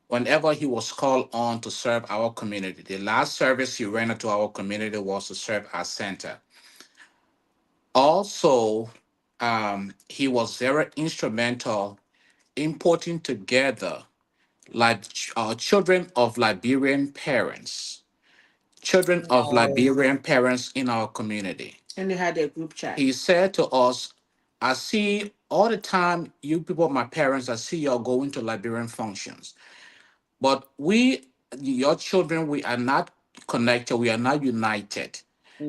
whenever he was called on to serve our community, the last service he rendered to our community was to serve as center. Also, he was very instrumental in putting together like children of Liberian parents, children of Wow. Liberian parents in our community. And they had a group chat. He said to us, I see all the time you people, my parents, I see y'all going to Liberian functions. But we, your children, we are not connected, we are not united.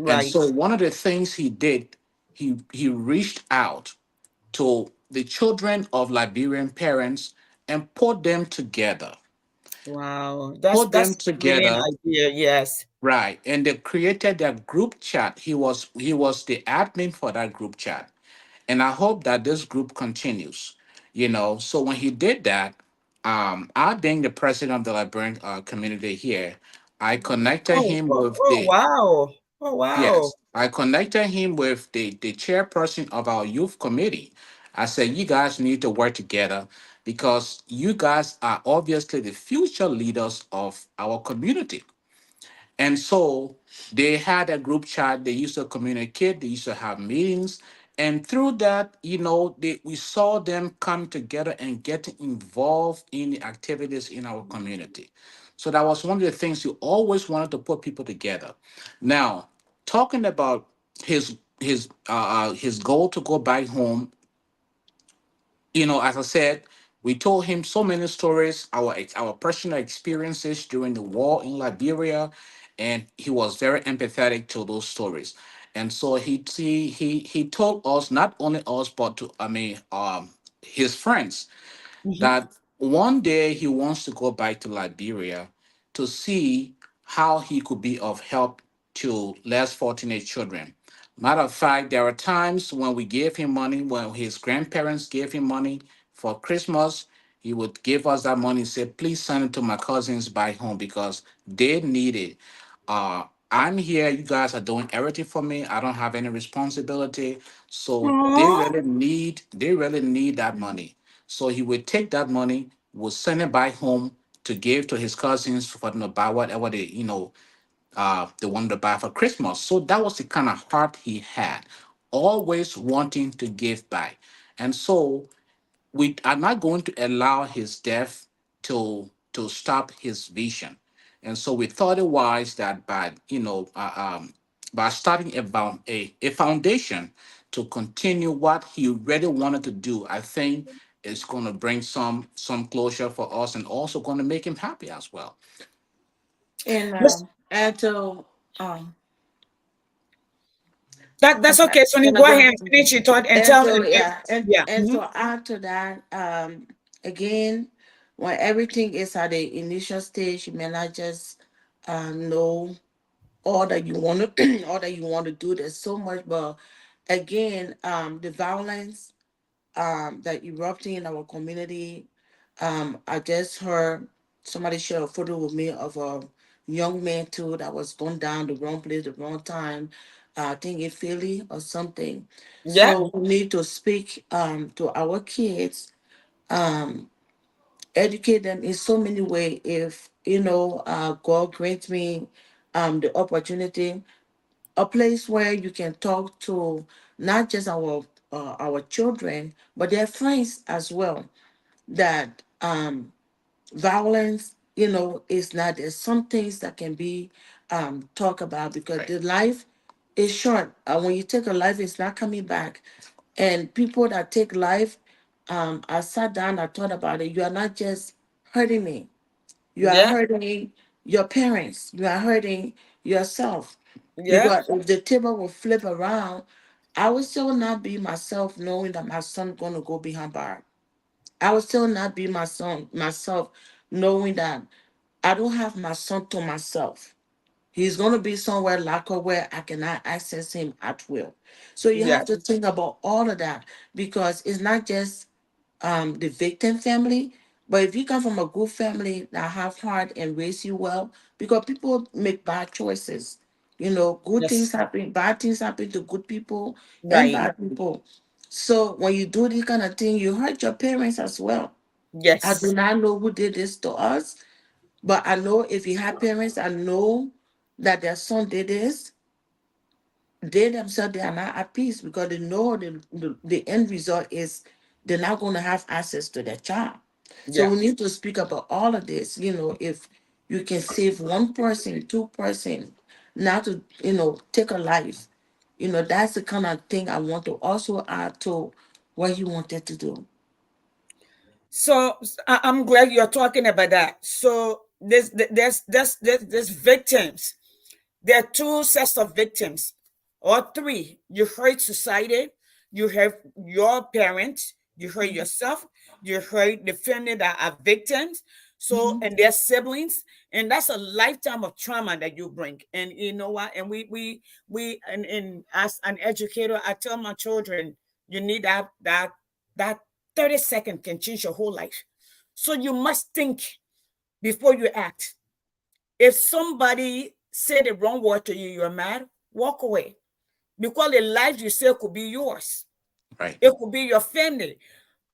And Right. so one of the things he did, he reached out to the children of Liberian parents and put them together. Wow. Put them That's a brilliant together, idea. Yes. right? And they created their group chat. He was the admin for that group chat. And I hope that this group continues. So when he did that, I being the president of the Liberian community here, I connected Oh, him oh, with oh, the wow. Oh, wow. yes, I connected him with the chairperson of our youth committee. I said, you guys need to work together because you guys are obviously the future leaders of our community. And so they had a group chat. They used to communicate. They used to have meetings. And through that, we saw them come together and get involved in the activities in our community. So that was one of the things you always wanted to put people together. Now, talking about his goal to go back home, as I said, we told him so many stories, our personal experiences during the war in Liberia, and he was very empathetic to those stories. And so he told us, not only us, but to his friends, Mhm. that one day he wants to go back to Liberia to see how he could be of help to less fortunate children. Matter of fact, there are times when we gave him money, when his grandparents gave him money for Christmas, he would give us that money and say, please send it to my cousins back home because they need it. I'm here, you guys are doing everything for me. I don't have any responsibility. So Aw. they really need that money. So he would take that money, would send it back home to give to his cousins for them to buy whatever they wanted to buy for Christmas. So that was the kind of heart he had, always wanting to give back. And so we are not going to allow his death to stop his vision. And so we thought it wise that by starting a foundation to continue what he really wanted to do, I think it's going to bring some closure for us and also going to make him happy as well. And Yes, and to um that's okay. Sonny, can I go go? ahead and finish your thought and And tell so and yeah, yeah. and Mhm. to add to that, again, when everything is at the initial stage, you may not just know all that you want to all that you want to do. There's so much, but again, the violence that erupting in our community. I just heard somebody share a photo with me of a young man too that was going down the wrong place, the wrong time. I think in Philly or something. Yeah. So we need to speak to our kids, educate them in so many ways. If God grants me the opportunity, a place where you can talk to not just our children but their friends as well, that violence it's not. There's some things that can be talked about, because the life is short. When you take a life, it's not coming back. And people that take life, I sat down, I thought about it. You are not just hurting me. You are Yeah. hurting your parents. You are hurting yourself. Yeah. Because if the table will flip around, I will still not be myself, knowing that my son gonna go behind bar. I will still not be myself, knowing that I don't have my son to myself. He's gonna be somewhere locked up where I cannot access him at will. So you Yeah. have to think about all of that, because it's not just the victim family. But if you come from a good family that have heart and raise you well, because people make bad choices. Good things Yes. happen, bad things happen to good people and Right. bad people. So when you do this kind of thing, you hurt your parents as well. I do Yes. not know who did this to us, but I know if you have parents, I know that their son did this, they themselves, they are not at peace, because they know the end result is they're not going to have access to their child. So Yeah. we need to speak about all of this. If you can save one person, two-person, not to take a life. That's the kind of thing I want to also add to what he wanted to do. So I'm glad you're talking about that. So there's victims. There are two sets of victims, or three. You hurt society, you hurt your parents, you hurt Mhm, yourself, you hurt the family that are victims. So, mhm, and their siblings, and that's a lifetime of trauma that you bring. And you know what? And and as an educator, I tell my children, you need that 30 seconds can change your whole life. So you must think before you act. If somebody said the wrong word to you, you're mad, walk away. Because the life you say could be yours. Right. It could be your family.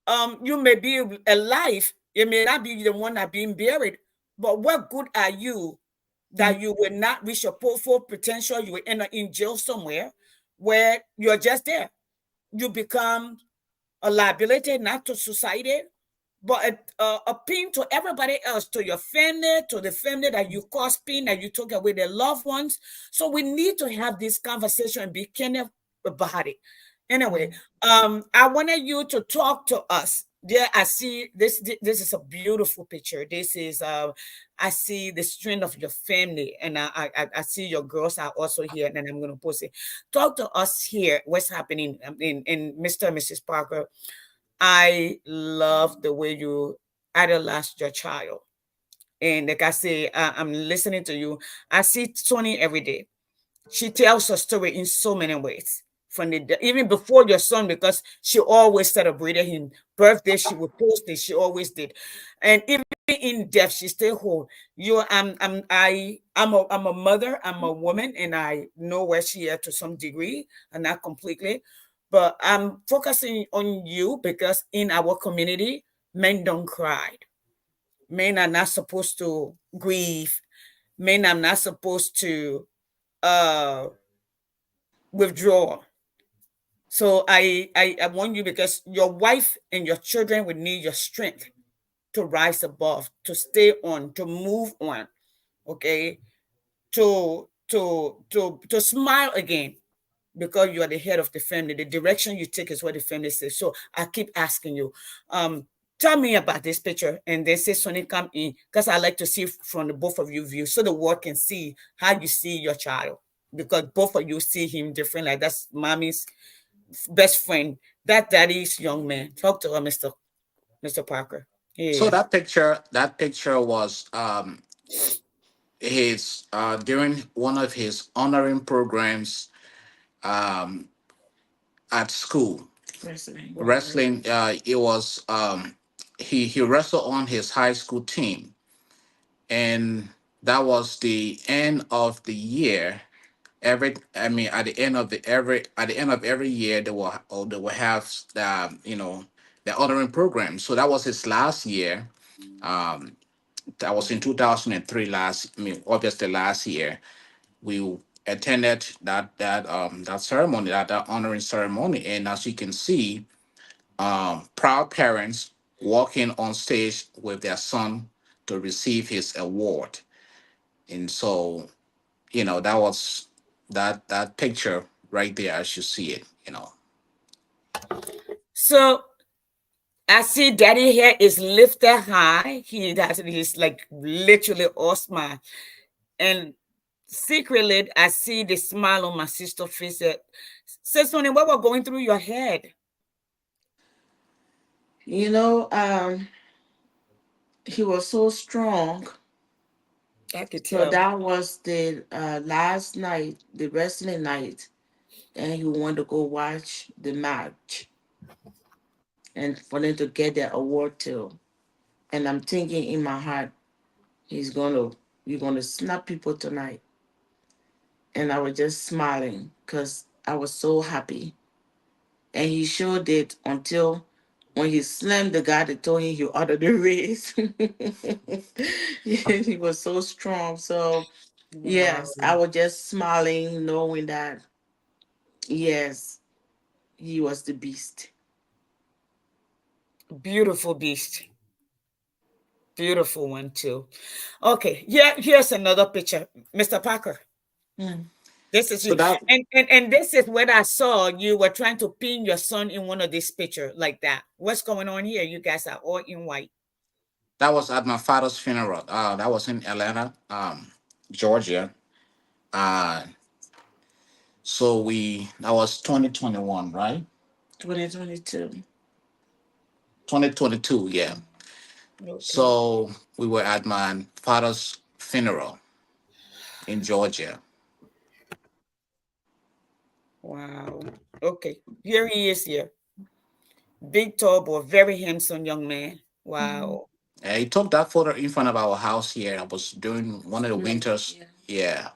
You may be alive, it may not be the one that being buried, but what good are you mhm, that you will not reach your full potential? You will end up in jail somewhere where you're just there. You become a liability not to society, but a pain to everybody else, to your family, to the family that you cause pain, that you took away their loved ones. So we need to have this conversation and be kind about it. Anyway, mhm. I wanted you to talk to us. Yeah, I see this. This is a beautiful picture. This is I see the strength of your family, and I see your girls are also here, and I'm going to post it. Talk to us here. What's happening in Mr. and Mrs. Parker? I love the way you idolize your child. And like I say, I'm listening to you. I see Tony every day. She tells her story in so many ways. From even before your son, because she always celebrated him. Birthday, she would post it. She always did. And even in death, she stay whole. I'm a mother, I'm a woman, and I know where she is to some degree, and not completely. But I'm focusing on you because in our community, men don't cry. Men are not supposed to grieve. Men are not supposed to uh withdraw. So I want you, because your wife and your children will need your strength to rise above, to stay on, to move on, okay? To smile again, because you are the head of the family. The direction you take is what the family says. So I keep asking you, tell me about this picture. And they say, Sonny, come in, because I like to see from the both of you views, so the world can see how you see your child, because both of you see him different. Like that's mommy's best friend, that daddy's young man. Talk to her, Mr. Parker. So Yeah. that picture was his during one of his honoring programs at school. Wrestling. Wrestling. It was he wrestled on his high school team, and that was the end of the year. At the end of every year, they will have the honoring program. So that was his last year. Um, that was in 2003. Obviously last year we attended that ceremony, that honoring ceremony, and as you can see, proud parents walking on stage with their son to receive his award. And so, that was that picture right there as you see it. So I see daddy hair is lifted high. He's like literally all smile. And secretly, I see the smile on my sister's face. Says Tony, what was going through your head? You know, he was so strong. I could So tell. that was the last night, the wrestling night, and he wanted to go watch the match and for them to get their award too. And I'm thinking in my heart, you're gonna snap people tonight. And I was just smiling because I was so happy. And he showed it until when he slammed the guy that told him he ordered the race. He was so strong. So Wow. yes, I was just smiling, knowing that yes, he was the beast. Beautiful beast. Beautiful one too. Okay, here's another picture, Mr. Parker. Mm. This is So you, that and this is what I saw. You were trying to pin your son in one of these pictures like that. What's going on here? You guys are all in white. that was at my father's funeral. That was in Atlanta, Georgia. Uh, so that was 2021, right? 2022. 2022, yeah. Okay. So we were at my father's funeral in Georgia. Wow. Okay. Here he is here. Big tall boy, very handsome young man. Mhm. Wow. He took that photo in front of our house here. I was during one of the Right, winters. yeah. Yeah.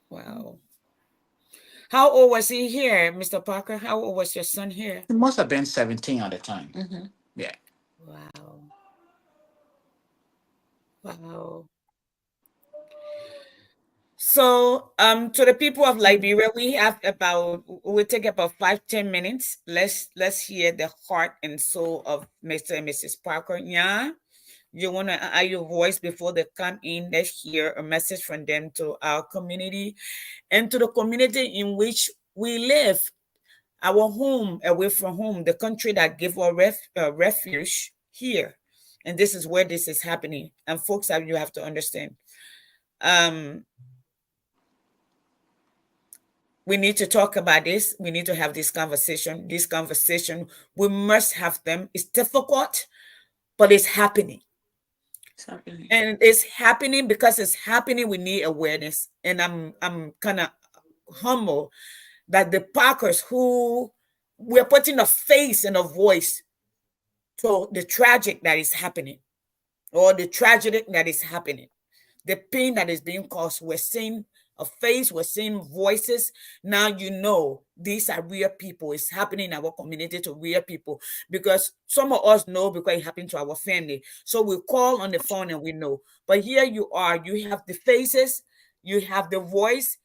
Wow. How old was he here, Mr. Parker? How old was your son here? He must have been 17 at the time. Mm-hmm. Yeah. Wow. Wow. So, to the people of Liberia, we'll take about 5-10 minutes. Let's hear the heart and soul of Mr. and Mrs. Parker. Yeah, you want to add your voice before they come in. Let's hear a message from them to our community and to the community in which we live, our home, away from home, the country that gave us refuge here. And this is where this is happening. And folks, you have to understand. Um, we need to talk about this. We need to have this conversation. This conversation, we must have them. It's difficult, but it's happening. It's happening. And it's happening because it's happening. We need awareness. And I'm kind of humble that the Parkers who we're putting a face and a voice to the tragic that is happening, or the tragedy that is happening, the pain that is being caused. We're seeing a face, we're seeing voices. Now you know these are real people. It's happening in our community to real people because some of us know because it happened to our family. So we call on the phone and we know. But here you are, you have the faces, you have the voice.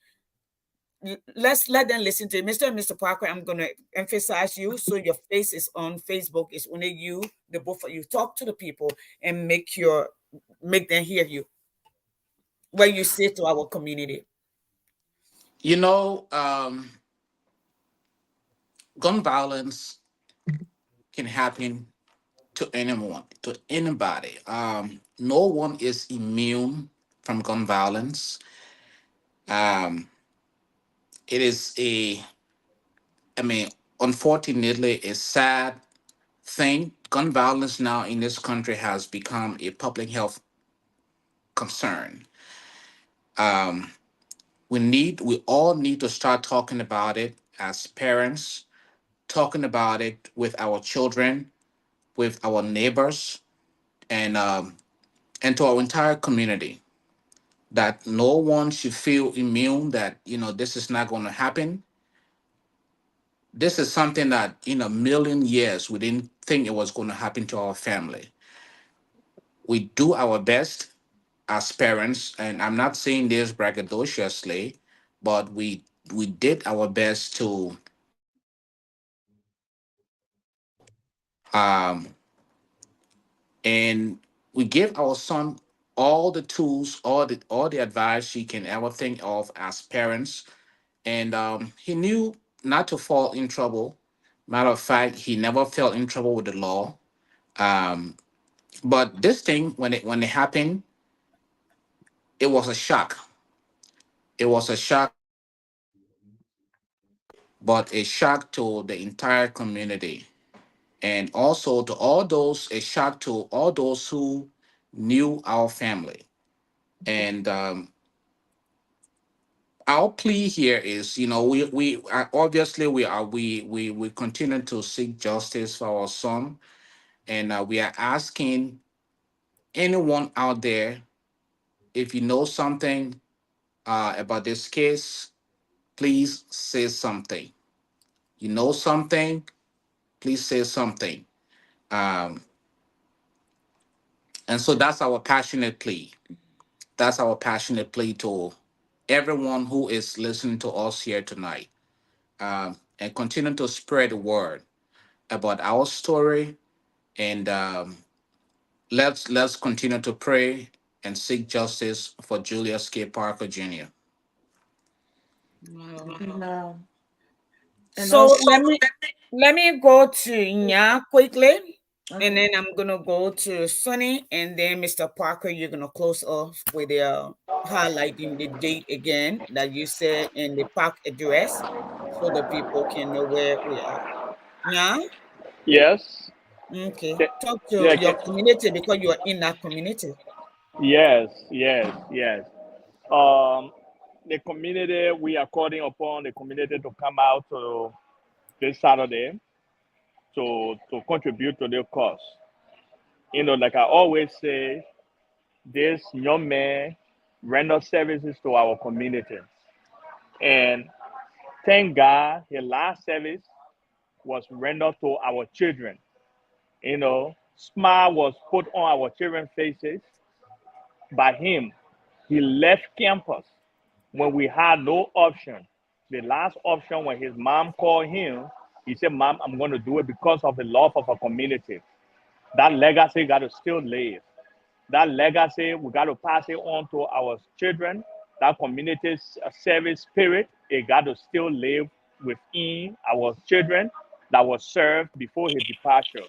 Let's let them listen to it. Mr. and Mr. Parker, I'm going to emphasize you. So your face is on Facebook. It's only you, the both of you. Talk to the people and make them hear you. What you say to our community. You know, gun violence can happen to anyone, to anybody. No one is immune from gun violence. Um, it is I mean, unfortunately, a sad thing. Gun violence now in this country has become a public health concern. Um, we all need to start talking about it as parents, talking about it with our children, with our neighbors, and to our entire community. That no one should feel immune. That this is not going to happen. This is something that in a million years we didn't think it was going to happen to our family. We do our best as parents, and I'm not saying this braggadociously, but we did our best to um, and we give our son all the tools, all the advice she can ever think of as parents. And he knew not to fall in trouble. Matter of fact, he never fell in trouble with the law. Um, but this thing, when it happened, it was a shock. It was a shock, but a shock to the entire community, and also to all those, a shock to all those who knew our family. And our plea here is, obviously we continue to seek justice for our son, and we are asking anyone out there, if you know something about this case, please say something. You know something, please say something. Um, and so that's our passionate plea. That's our passionate plea to everyone who is listening to us here tonight. And continue to spread the word about our story, and let's continue to pray and seek justice for Julius K. Parker Jr. Wow. No. And So also, let me go to Nya quickly, and okay. then I'm gonna go to Sonny, and then Mr. Parker, you're gonna close off with highlighting the date again that you said and the park address, so the people can know where we are. Yeah. Yes. Okay. Ca- Talk to Yeah. your community because you are in that community. Yes. Yes. Yes. Um, the community, we are calling upon the community to come out to this Saturday to contribute to the cause. Like I always say, this young man render services to our community. And thank God his last service was rendered to our children. Smile was put on our children's faces by him. He left campus when we had no option. The last option, when his mom called him, he said, "Mom, I'm going to do it because of the love of our community." That legacy got to still live. That legacy, we got to pass it on to our children. That community service spirit, it got to still live within our children that was served before his departure.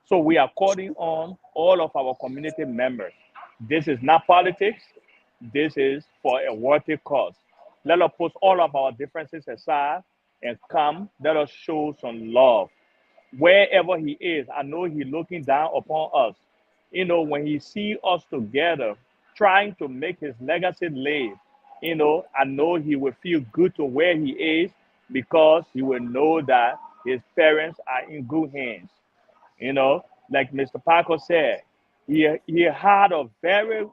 So we are calling on all of our community members. This is not politics. This is for a worthy cause. Let us put all of our differences aside and come. Let us show some love wherever he is. I know he's looking down upon us. When he see us together, trying to make his legacy live, I know he will feel good to where he is because he will know that his parents are in good hands. Like Mr. Parker said, he had a very,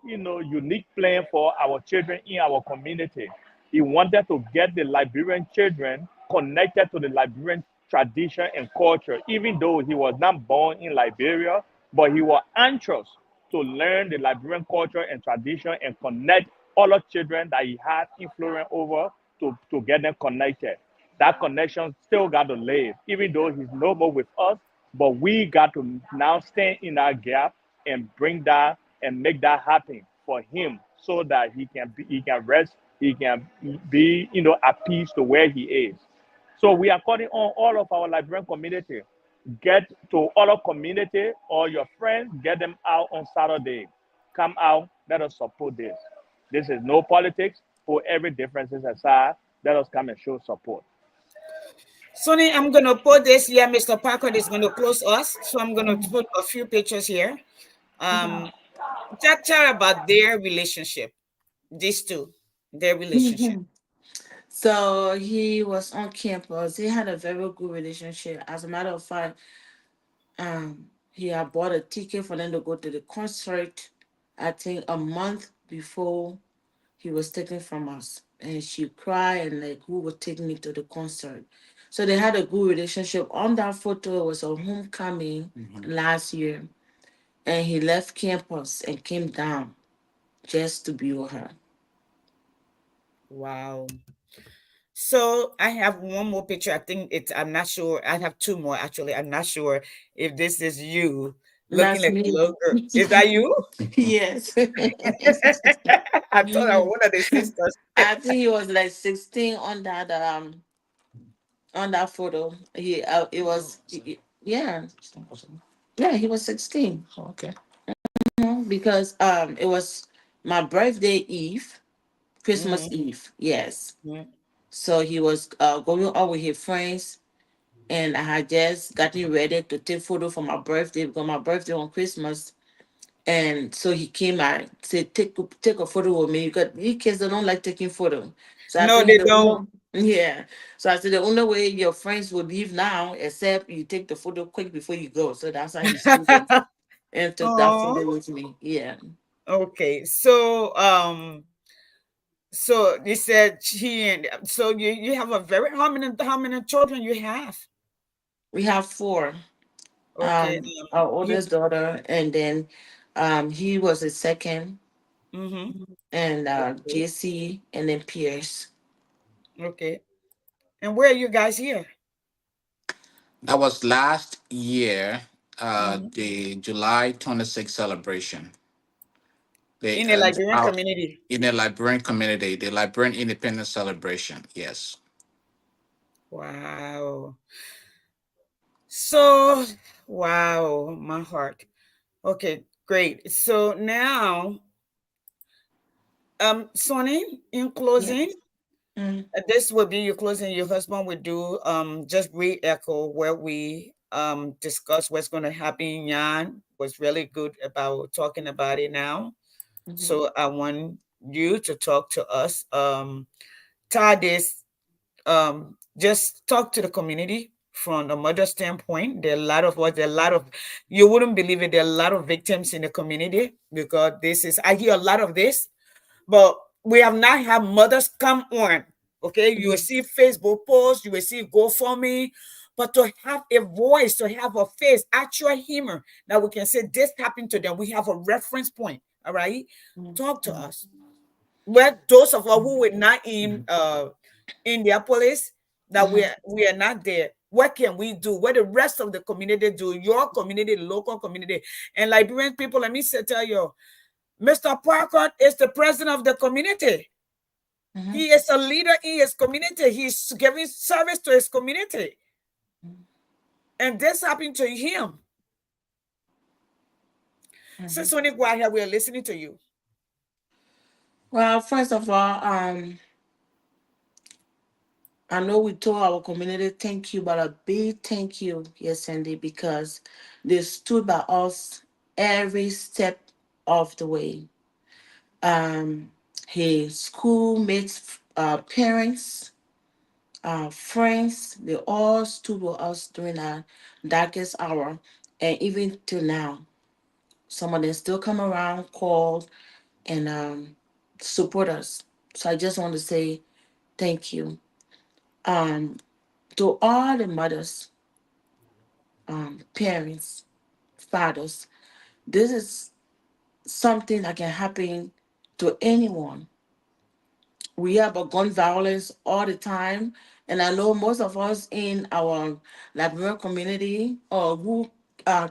unique plan for our children in our community. He wanted to get the Liberian children connected to the Liberian tradition and culture, even though he was not born in Liberia, but he was anxious to learn the Liberian culture and tradition and connect all the children that he had influence over to get them connected. That connection still got to live, even though he's no more with us. But we got to now stand in our gap and bring that and make that happen for him, so that he can rest, he can be at peace to where he is. So we are calling on all of our Liberian community. Get to all our community, all your friends, get them out on Saturday. Come out, let us support this. This is no politics. Put every differences aside. Let us come and show support. Sonny, I'm gonna put this here. Mr. Parker is gonna close us, so I'm gonna put a few pictures here. Um, chat about their relationship. These two, their relationship. So he was on campus. They had a very good relationship. As a matter of fact, he had bought a ticket for them to go to the concert, I think a month before he was taken from us. And she cried and like, who would take me to the concert? So they had a good relationship. On that photo, it was a homecoming last year. And he left campus and came down just to be with her. Wow. So I have one more picture. I'm not sure. I have two more actually. I'm not sure if this is you. looking That's like a me. little girl. Is that you? Yes. I thought I was Mhm. one of the sisters. I think he was like 16 on that photo. It was yeah. Yeah, he was 16. Okay. Because it was my birthday eve, Christmas Mhm, Eve. Yes. mhm. So he was going out with his friends, and I had just gotten ready to take photo for my birthday because my birthday on Christmas. And so he came out said, take a photo with me because these kids they don't like taking photo. So I No, think they the don't. yeah. So I said the only way your friends will leave now except you take the photo quick before you go. So that's how he stood up and took that Oh, photo with me. Yeah. okay. So you said she and so you have a very how many children you have? We have four. Okay. Our You oldest daughter, and then he was a second, mm-hmm. and Okay. JC, and then Pierce. Okay. And where are you guys here? That was last year, Mhm. the July 26th celebration. They In the Liberian out community. in the Liberian community, the Liberian Independence Celebration. Yes. Wow. So wow, my heart. Okay, great. So now Sonny, in Yeah. closing, Mm-hmm. this will be your closing. Your husband will do just re-echo where we discuss what's going to happen. Jan was really good about talking about it now. So I want you to talk to us. Tadis, just talk to the community from a mother standpoint. There are a lot of what there are a lot of you wouldn't believe it. There are a lot of victims in the community because this is I hear a lot of this, but we have not had mothers come on. Okay, you will see Facebook posts, you will see GoFundMe, but to have a voice, to have a face, actual humor that we can say this happened to them, we have a reference point. All right, talk to us. Well, those of us who were not in Indianapolis, that we are not there. What can we do? What the rest of the community do? Your community, the local community, and Liberian people. Let me say, tell you, Mr. Parker is the president of the community. Mm-hmm. He is a leader in his community. He's giving service to his community, and this happened to him. Mm-hmm. Since when you go out here, we are listening to you. Well, first of all, I know we told our community thank you, but a big thank you, yes, Sandy, because they stood by us every step of the way. Um, his schoolmates, parents, friends, they all stood with us during our darkest hour, and even till now, some of them still come around, call, and support us. So I just want to say thank you. Um, to all the mothers, parents, fathers, this is something that can happen to anyone. We hear about gun violence all the time, and I know most of us in our Liberian community or who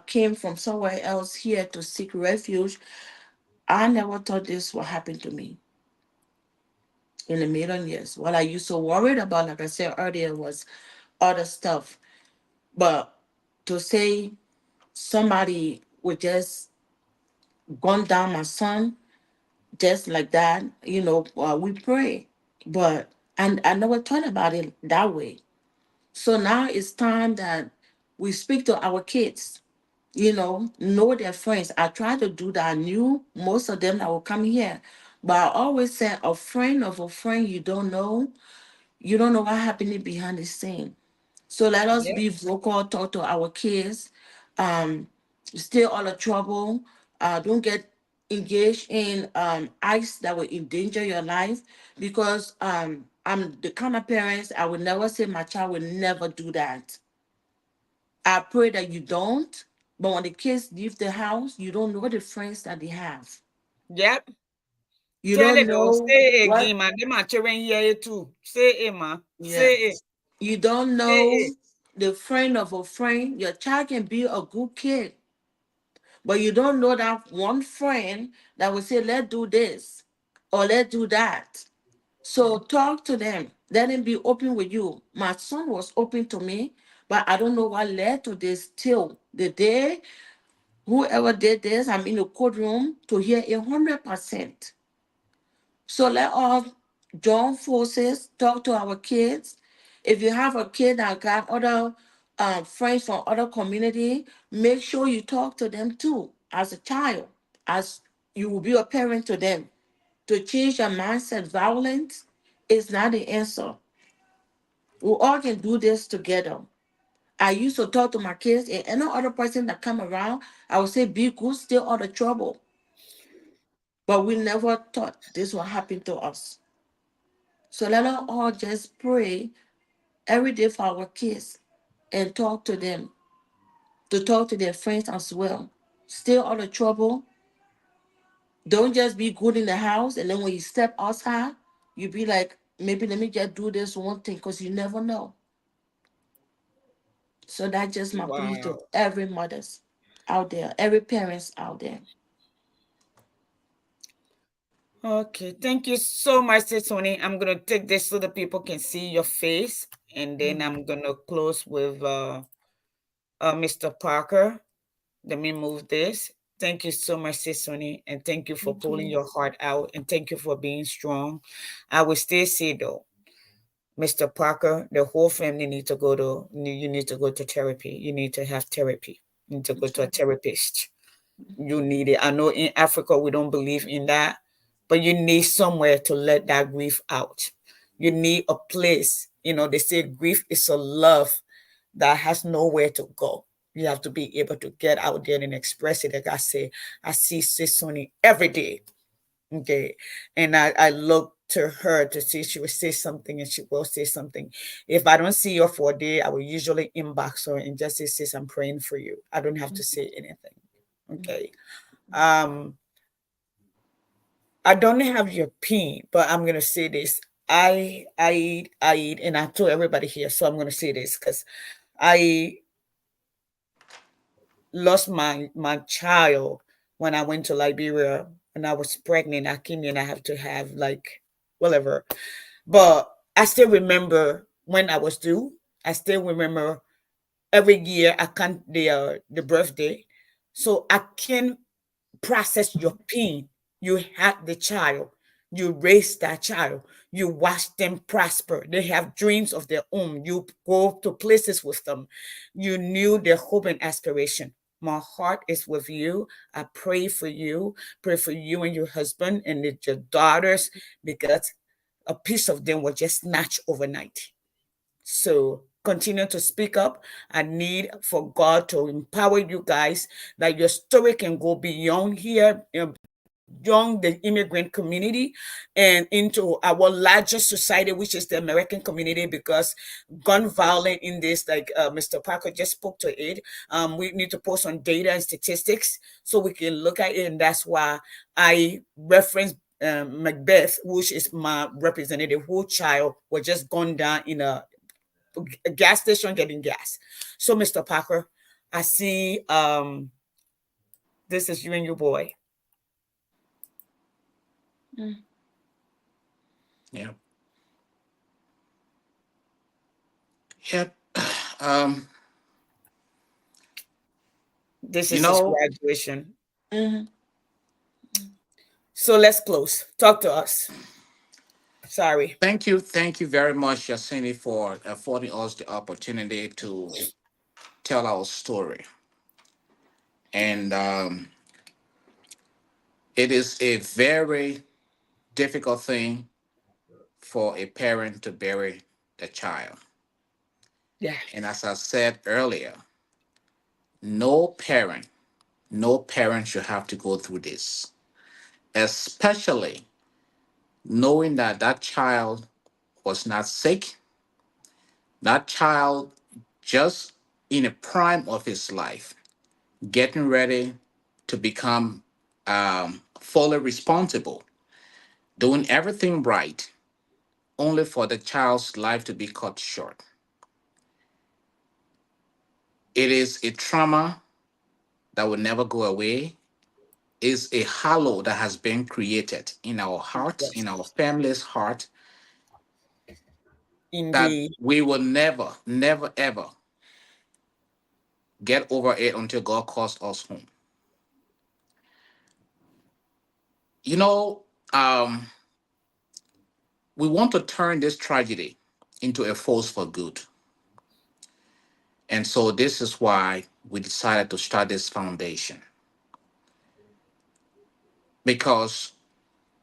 came from somewhere else here to seek refuge. I never thought this would happen to me in a million years. What I used to worried about, like I said earlier, was other stuff. But to say somebody would just gun down my son just like that, we pray. But and I never thought about it that way. So now it's time that we speak to our kids, know their friends. I try to do that. I knew most of them that will come here. But I always say a friend of a friend you don't know what happening behind the scene. So let us Yeah. be vocal, talk to our kids, stay out of trouble, don't get engaged in acts that will endanger your life because I'm the kind of parents I would never say my child will never do that. I pray that you don't, but when the kids leave the house, you don't know the friends that they have. Yep. You Tell don't it though. know Say it what, again, man. Them my children hear it too. Say it, man. yeah. Say it. You don't Say know it. the friend of a friend. Your child can be a good kid, But you don't know that one friend that will say, let's do this or let's do that. So talk to them. Let them be open with you. My son was open to me, but I don't know what led to this till the day whoever did this, I'm in the courtroom to hear 100%. So let us join forces, talk to our kids. If you have a kid that got other friends from other community, make sure you talk to them too as a child, as you will be a parent to them. To change your mindset, violence is not the answer. We all can do this together. I used to talk to my kids and any other person that come around, I would say, be good, stay out of trouble. But we never thought this would happen to us. So let us all just pray every day for our kids and talk to them, to talk to their friends as well. Stay out of trouble. Don't just be good in the house and then when you step outside, you be like, maybe let me just do this one thing because you never know. So that's just my plea to Wow. every mothers out there, every parents out there. Okay, thank you so much, Sis Tony. I'm gonna take this so the people can see your face, and then I'm gonna close with Mr. Parker. Let me move this. Thank you so much, Sis Tony, and thank you for Thank pulling you. your heart out, and thank you for being strong. I will still say though, Mr. Parker, the whole family need to go to you need to go to therapy. You need to have therapy. You need to go to a Okay. therapist. You need it. I know in Africa we don't believe in that, but you need somewhere to let that grief out. You need a place. They say grief is a love that has nowhere to go. You have to be able to get out there and express it. Like I say, I see Sis Sonny every day. Okay. And I look to her to see she will say something and she will say something. If I don't see her for a day, I will usually inbox her and just say, Sis, I'm praying for you. I don't have to say anything. Okay. Um, I don't have your pin, but I'm gonna say this. I eat, and I told everybody here, so I'm gonna say this because I lost my child when I went to Liberia when I was pregnant. I came in, I have to have like whatever. But I still remember when I was due. I still remember every year I count the birthday. So I can process your pain. You had the child. You raise that child. You watch them prosper. They have dreams of their own. You go to places with them. You knew their hope and aspiration. My heart is with you. I pray for you. Pray for you and your husband and your daughters because a piece of them was just snatched overnight. So continue to speak up. I need for God to empower you guys that your story can go beyond here, beyond the immigrant community and into our larger society, which is the American community, because gun violence in this, like Mr. Parker just spoke to it, we need to post on data and statistics so we can look at it. And that's why I reference Macbeth, which is my representative, whose child was just gone down in a gas station getting gas. So, Mr. Parker, I see this is you and your boy. Mm. Yeah. Yep. Um, This you is his know, graduation. Mhm. So let's close. Talk to us. Sorry. thank you very much, Yasini, for affording us the opportunity to tell our story. And it is a very difficult thing for a parent to bury the child. Yeah. And as I said earlier, no parent, no parent should have to go through this, especially knowing that that child was not sick, that child just in the prime of his life, getting ready to become fully responsible, doing everything right, only for the child's life to be cut short. It is a trauma that will never go away. Is a hollow that has been created in our hearts, Yes. in our family's heart, that Indeed. we will never, never, ever get over it until God calls us home. You know, um, we want to turn this tragedy into a force for good. And so this is why we decided to start this foundation, because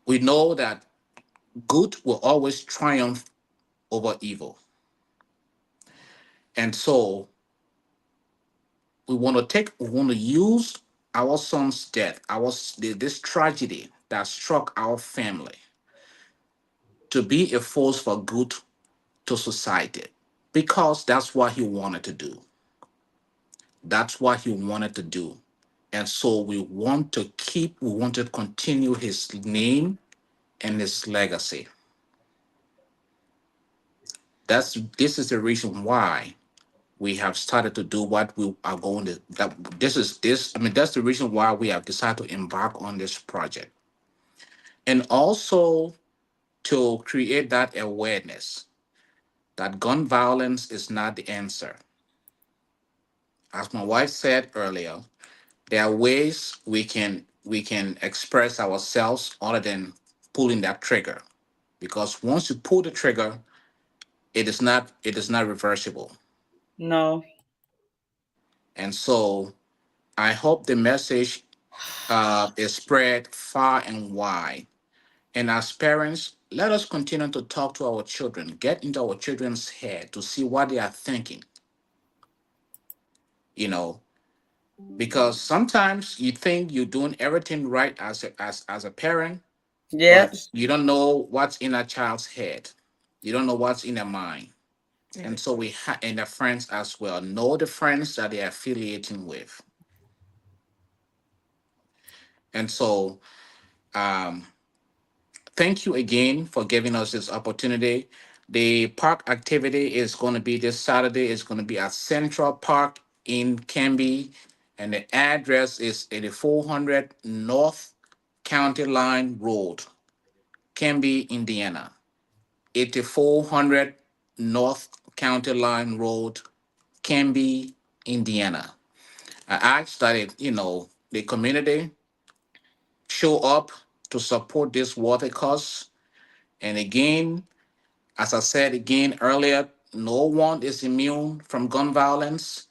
we know that good will always triumph over evil. And so we want to use our son's death, this tragedy that struck our family, to be a force for good to society, because that's what he wanted to do. That's what he wanted to do. And so we want to continue his name and his legacy. This is the reason why we have started to do what we are going to that this is this I mean that's the reason why we have decided to embark on this project. And also to create that awareness that gun violence is not the answer. As my wife said earlier, there are ways we can express ourselves other than pulling that trigger, because once you pull the trigger, it is not reversible. No. And so I hope the message is spread far and wide. And as parents, let us continue to talk to our children, get into our children's head to see what they are thinking, you know, because sometimes you think you're doing everything right as a parent, Yep. but you don't know what's in a child's head. You don't know what's in their mind. And so and their friends as well. Know the friends that they're affiliating with. And so um, thank you again for giving us this opportunity. The park activity is going to be this Saturday. It's going to be at Central Park in Canby, and the address is 8400 North County Line Road, Canby, Indiana. 8400 North County Line Road, Canby, Indiana. I ask that the community show up to support this worthy cause. And again, as I said again earlier, no one is immune from gun violence.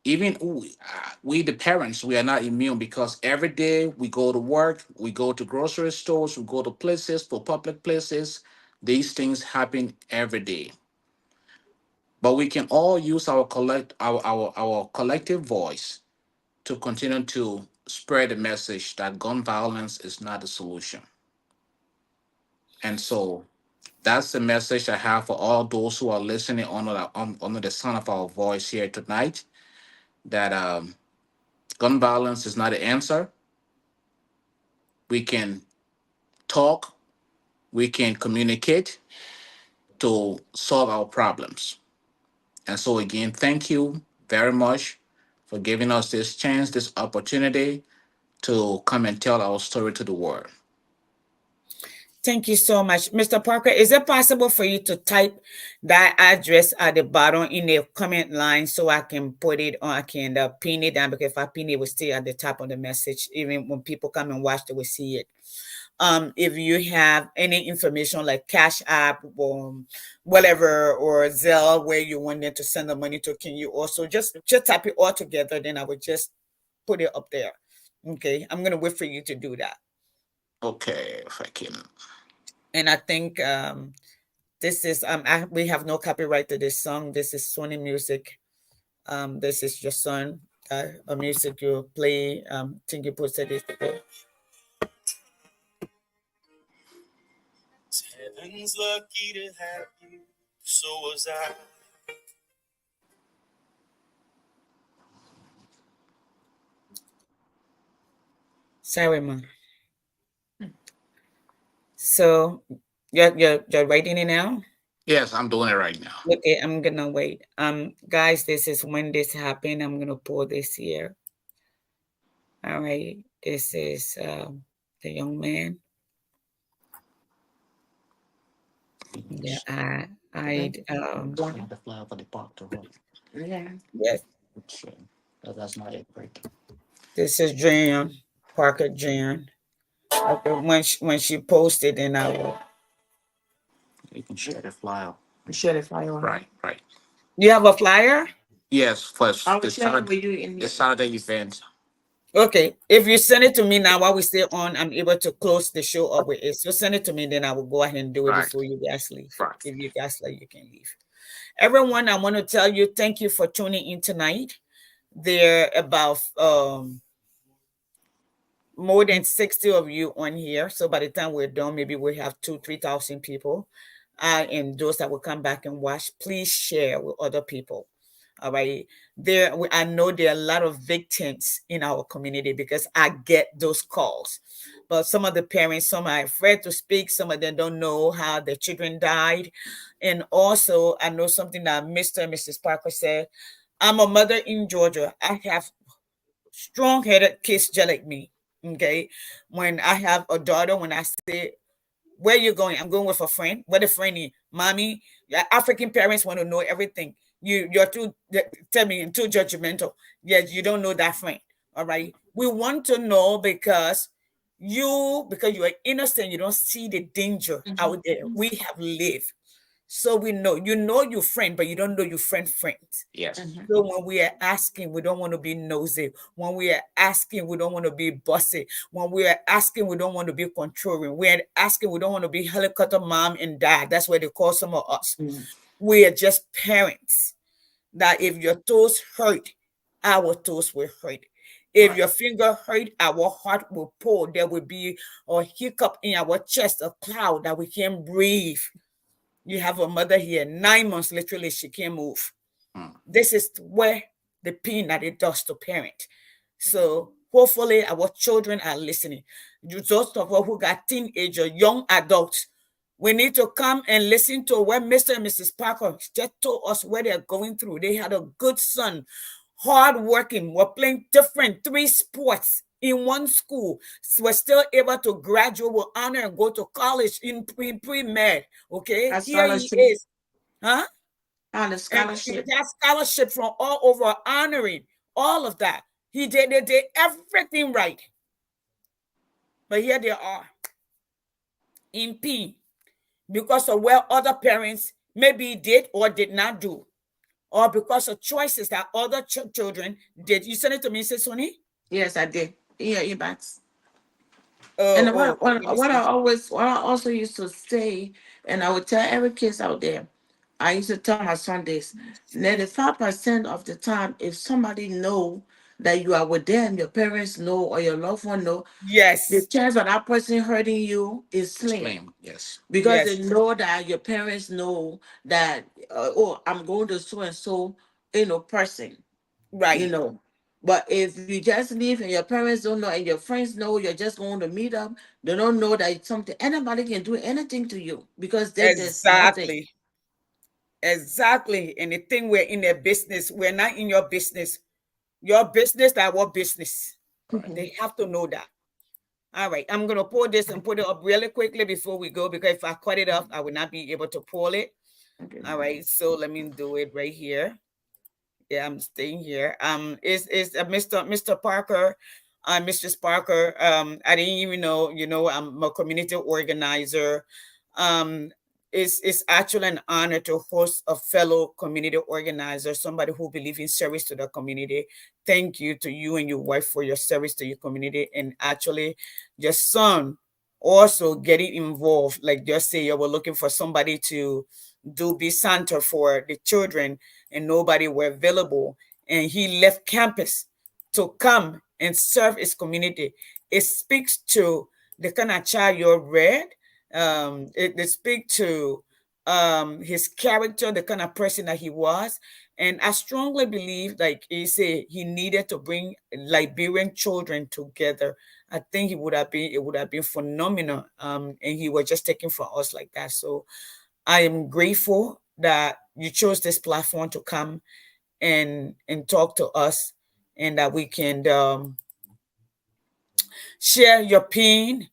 Even we, the parents, we are not immune, because every day we go to work, we go to grocery stores, we go to places, to public places. These things happen every day. But we can all use our collective voice to continue to spread the message that gun violence is not the solution. And so that's the message I have for all those who are listening under the sound of our voice here tonight. That gun violence is not the answer. We can talk, we can communicate to solve our problems. And so again, thank you very much for giving us this chance, this opportunity to come and tell our story to the world. Thank you so much. Mr. Parker, is it possible for you to type that address at the bottom in the comment line so I can put it on, I can pin it down, because if I pin it, it will stay at the top of the message. Even when people come and watch, they will see it. If you have any information like Cash App or whatever, or Zelle, where you want them to send the money to, can you also just type it all together? Then I would just put it up there. Okay, I'm gonna wait for you to do that. Okay, if I can. And I think this is we have no copyright to this song. This is Sony Music. This is your son. A music you play. Think you posted it today. Heaven's lucky to have you. So was I. Sorry, man. So you're writing it now? Yes, I'm doing it right now. Okay, I'm gonna wait. Guys, this is when this happened. I'm gonna pull this here. All right. This is the young man. Yeah, The flyer for the park to run. Yeah. yes, Okay. That's not it, right? this is Jan, Parker Jan. Okay, when she posted, and I will. You can share the flyer. Share the flyer. Right, right. You have a flyer? Yes, I first will share it with you in the Saturday event. Okay. If you send it to me now while we stay on, I'm able to close the show up with it. So send it to me, then I will go ahead and do it Right. before you guys leave. Right. If you guys like, you can leave. Everyone, I want to tell you thank you for tuning in tonight. There are about more than 60 of you on here. So by the time we're done, maybe we have 3,000 people. And those that will come back and watch, please share with other people. All right. I know there are a lot of victims in our community because I get those calls. But some of the parents, some are afraid to speak, some of them don't know how their children died. And also, I know something that Mr. and Mrs. Parker said. I'm a mother in Georgia. I have strong-headed kids just like me. Okay. When I have a daughter, when I say, where you going? I'm going with a friend. What a friend is. Mommy, African parents want to know everything. You're too, tell me, you're too judgmental. Yes, you don't know that friend. All right. We want to know because you are innocent, you don't see the danger out there. We have lived. So we know, your friend, but you don't know your friends. Yes. So when we are asking, we don't want to be nosy. When we are asking, we don't want to be bossy. When we are asking, we don't want to be controlling. We are asking, we don't want to be helicopter mom and dad. That's what they call some of us. We are just parents. That if your toes hurt, our toes will hurt. If your finger hurt, our heart will pull. There will be a hiccup in our chest, a cloud that we can't breathe. You have a mother here, 9 months, literally, she can't move. This is where the pain that it does to parent. So hopefully our children are listening. Those of us who got teenagers, young adults, we need to come and listen to what Mr. and Mrs. Parker just told us what they're going through. They had a good son, hardworking, were playing different 3 sports in one school, were still able to graduate with honor and go to college in pre-med. Okay, here he is. Huh? On a scholarship. And that scholarship from all over, honoring all of that. They did everything right. But here they are in pain because of where other parents maybe did or did not do, or because of choices that other children did. You sent it to me, Sis Sonny? Yes, I did. Yeah, earbuds. Oh, And oh, what I also used to say, and I would tell every kids out there, I used to tell my son this: 95% of the time, if somebody know that you are with them, your parents know or your loved one know, yes, the chance of that person hurting you is slim. Slim. Yes. Because yes, they know that your parents know that, oh, I'm going to so and so, person, right, But if you just leave and your parents don't know and your friends know you're just going to meet up, they don't know that it's something anybody can do anything to you because there's nothing. exactly. And the thing, we're in their business, we're not in your business. Your business, that what business? They have to know that. All right, I'm gonna pull this and put it up really quickly before we go, because if I cut it off, I will not be able to pull it. Okay. All right, so let me do it right here. Yeah, I'm staying here. Is Mr. Parker, Mrs. Parker. I didn't even know. I'm a community organizer. Um, it's actually an honor to host a fellow community organizer, somebody who believes in service to the community. Thank you to you and your wife for your service to your community, and actually, your son also getting involved. Like just say you were looking for somebody to be Santa for the children, and nobody were available, and he left campus to come and serve his community. It speaks to the kind of child you read. It speaks to his character, the kind of person that he was. And I strongly believe, like he said, he needed to bring Liberian children together. I think it would have been phenomenal. And he was just taking for us like that. So I am grateful that you chose this platform to come and talk to us, and that we can share your pain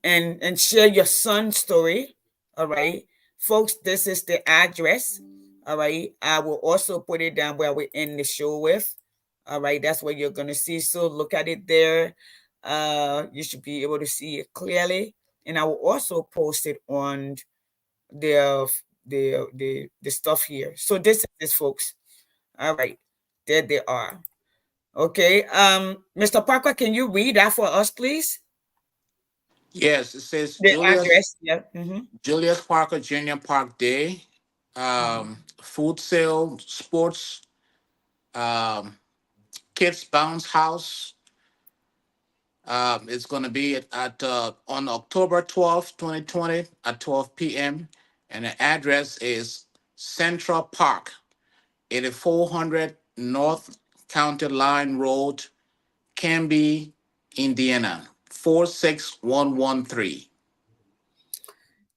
and share your son's story. All right, folks, this is the address. All right, I will also put it down where we end the show with. All right, that's what you're gonna see. So look at it there. You should be able to see it clearly, and I will also post it on the the stuff here. So this is this, folks. All right, there they are. Okay, Mr. Parker, can you read that for us, please? Yes, it says The address, yeah. Julius Parker Jr. Park Day, food sale, sports, um, kids bounce house. It's going to be at on October 12th, 2020 at 12 p.m. And the address is Central Park, 8400 North County Line Road, Canby, Indiana, 46113.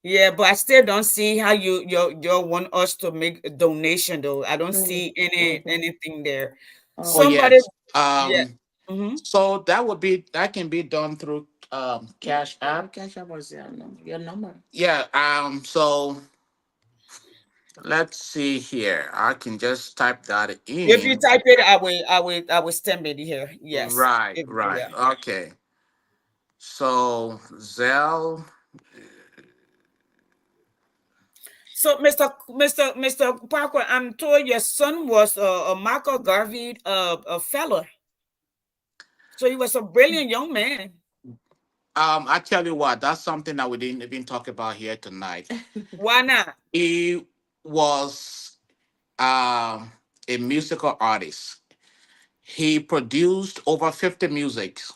Yeah, but I still don't see how you want us to make a donation though. I don't see anything there. Oh Somebody, yes. yeah. Mm-hmm. So that can be done through Cash App. Cash App was your number. Yeah. So let's see here. I can just type that If you in. type it, I will stamp it here. Yes. Right. Right. Yeah. Okay. So Zelle. So, Mr. Parker, I'm told your son was a Michael Garvey a fellow. So he was a brilliant young man. I tell you what, that's something that we didn't even talk about here tonight. Why not? He was a musical artist. He produced over 50 musics.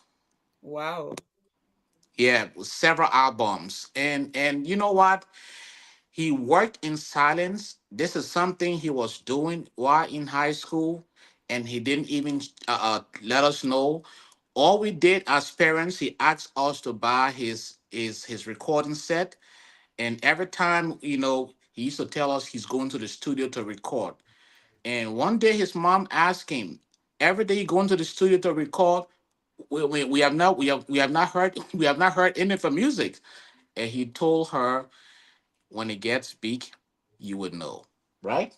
Wow. Yeah, several albums. And you know what? He worked in silence. This is something he was doing while in high school, and he didn't even let us know. All we did as parents, he asked us to buy his recording set, and every time, he used to tell us he's going to the studio to record. And one day his mom asked him, every day you going to the studio to record, we have not we have not heard any of the music. And he told her, when it gets big, you would know, right?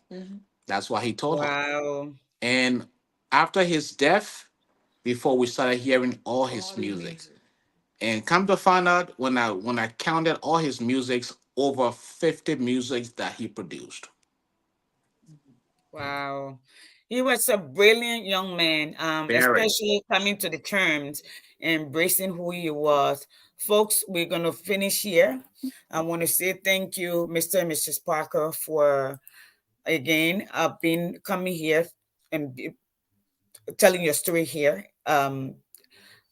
That's what he told her. Wow. And after his death, before we started hearing all his music. And come to find out, when I counted all his musics, over 50 musics that he produced. Wow. He was a brilliant young man, Very. especially coming to the terms, embracing who he was. Folks, we're going to finish here. I want to say thank you, Mr. and Mrs. Parker, for again being coming here and telling your story here. I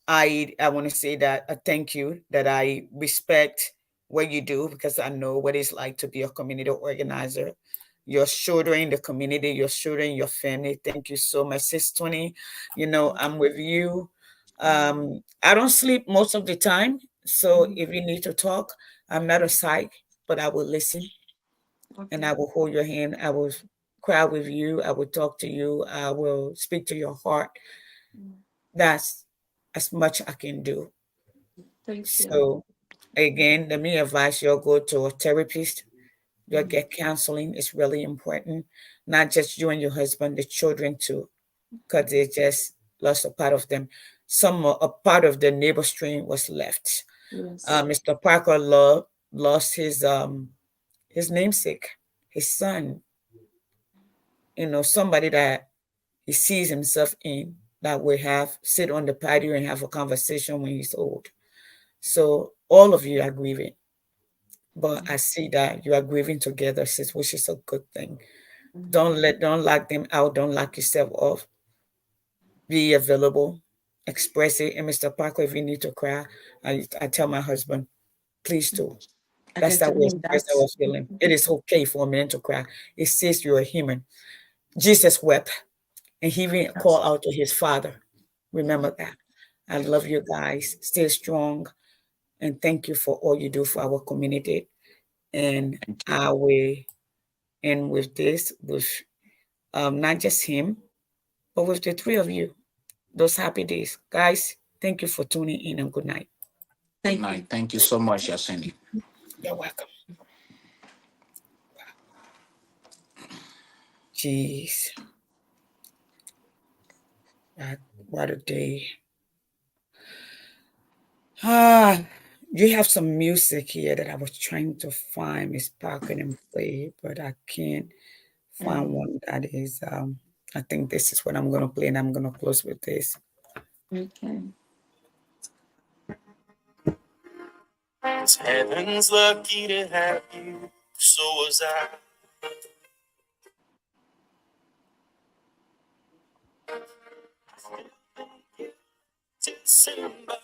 want to say that thank you, that I respect what you do because I know what it's like to be a community organizer. You're shouldering the community, you're shouldering your family. Thank you so much, Sis 20. I'm with you. I don't sleep most of the time. So if you need to talk, I'm not a psych, but I will listen and I will hold your hand. I will cry with you. I will talk to you. I will speak to your heart. That's as much I can do. Thank you. So again, let me advise you go to a therapist. You'll get counseling. It's really important. Not just you and your husband, the children too, because they just lost a part of them. A part of the neighbor stream was left. Yes. Mr. Parker lost his namesake, his son. Somebody that he sees himself in, that will sit on the patio and have a conversation when he's old. So all of you are grieving, but I see that you are grieving together, sis, which is a good thing. Don't lock them out. Don't lock yourself off. Be available, express it. And Mr. Parker, if you need to cry, I tell my husband, please do. That's that way express our feeling. It is okay for a man to cry. It says you're a human. Jesus wept, and he even called out to his Father. Remember that. I love you guys. Stay strong. And thank you for all you do for our community. And I will end with this, with not just him, but with the three of you. Those happy days. Guys, Thank you for tuning in, and good night. Good Thank you. night. Thank you so much, Yasini. You're welcome. Jeez. What a day. You have some music here that I was trying to find Miss Parker and play, but I can't find one that is I think this is what I'm gonna play, and I'm gonna close with this. Okay. It's heaven's lucky to have you, so was I. December.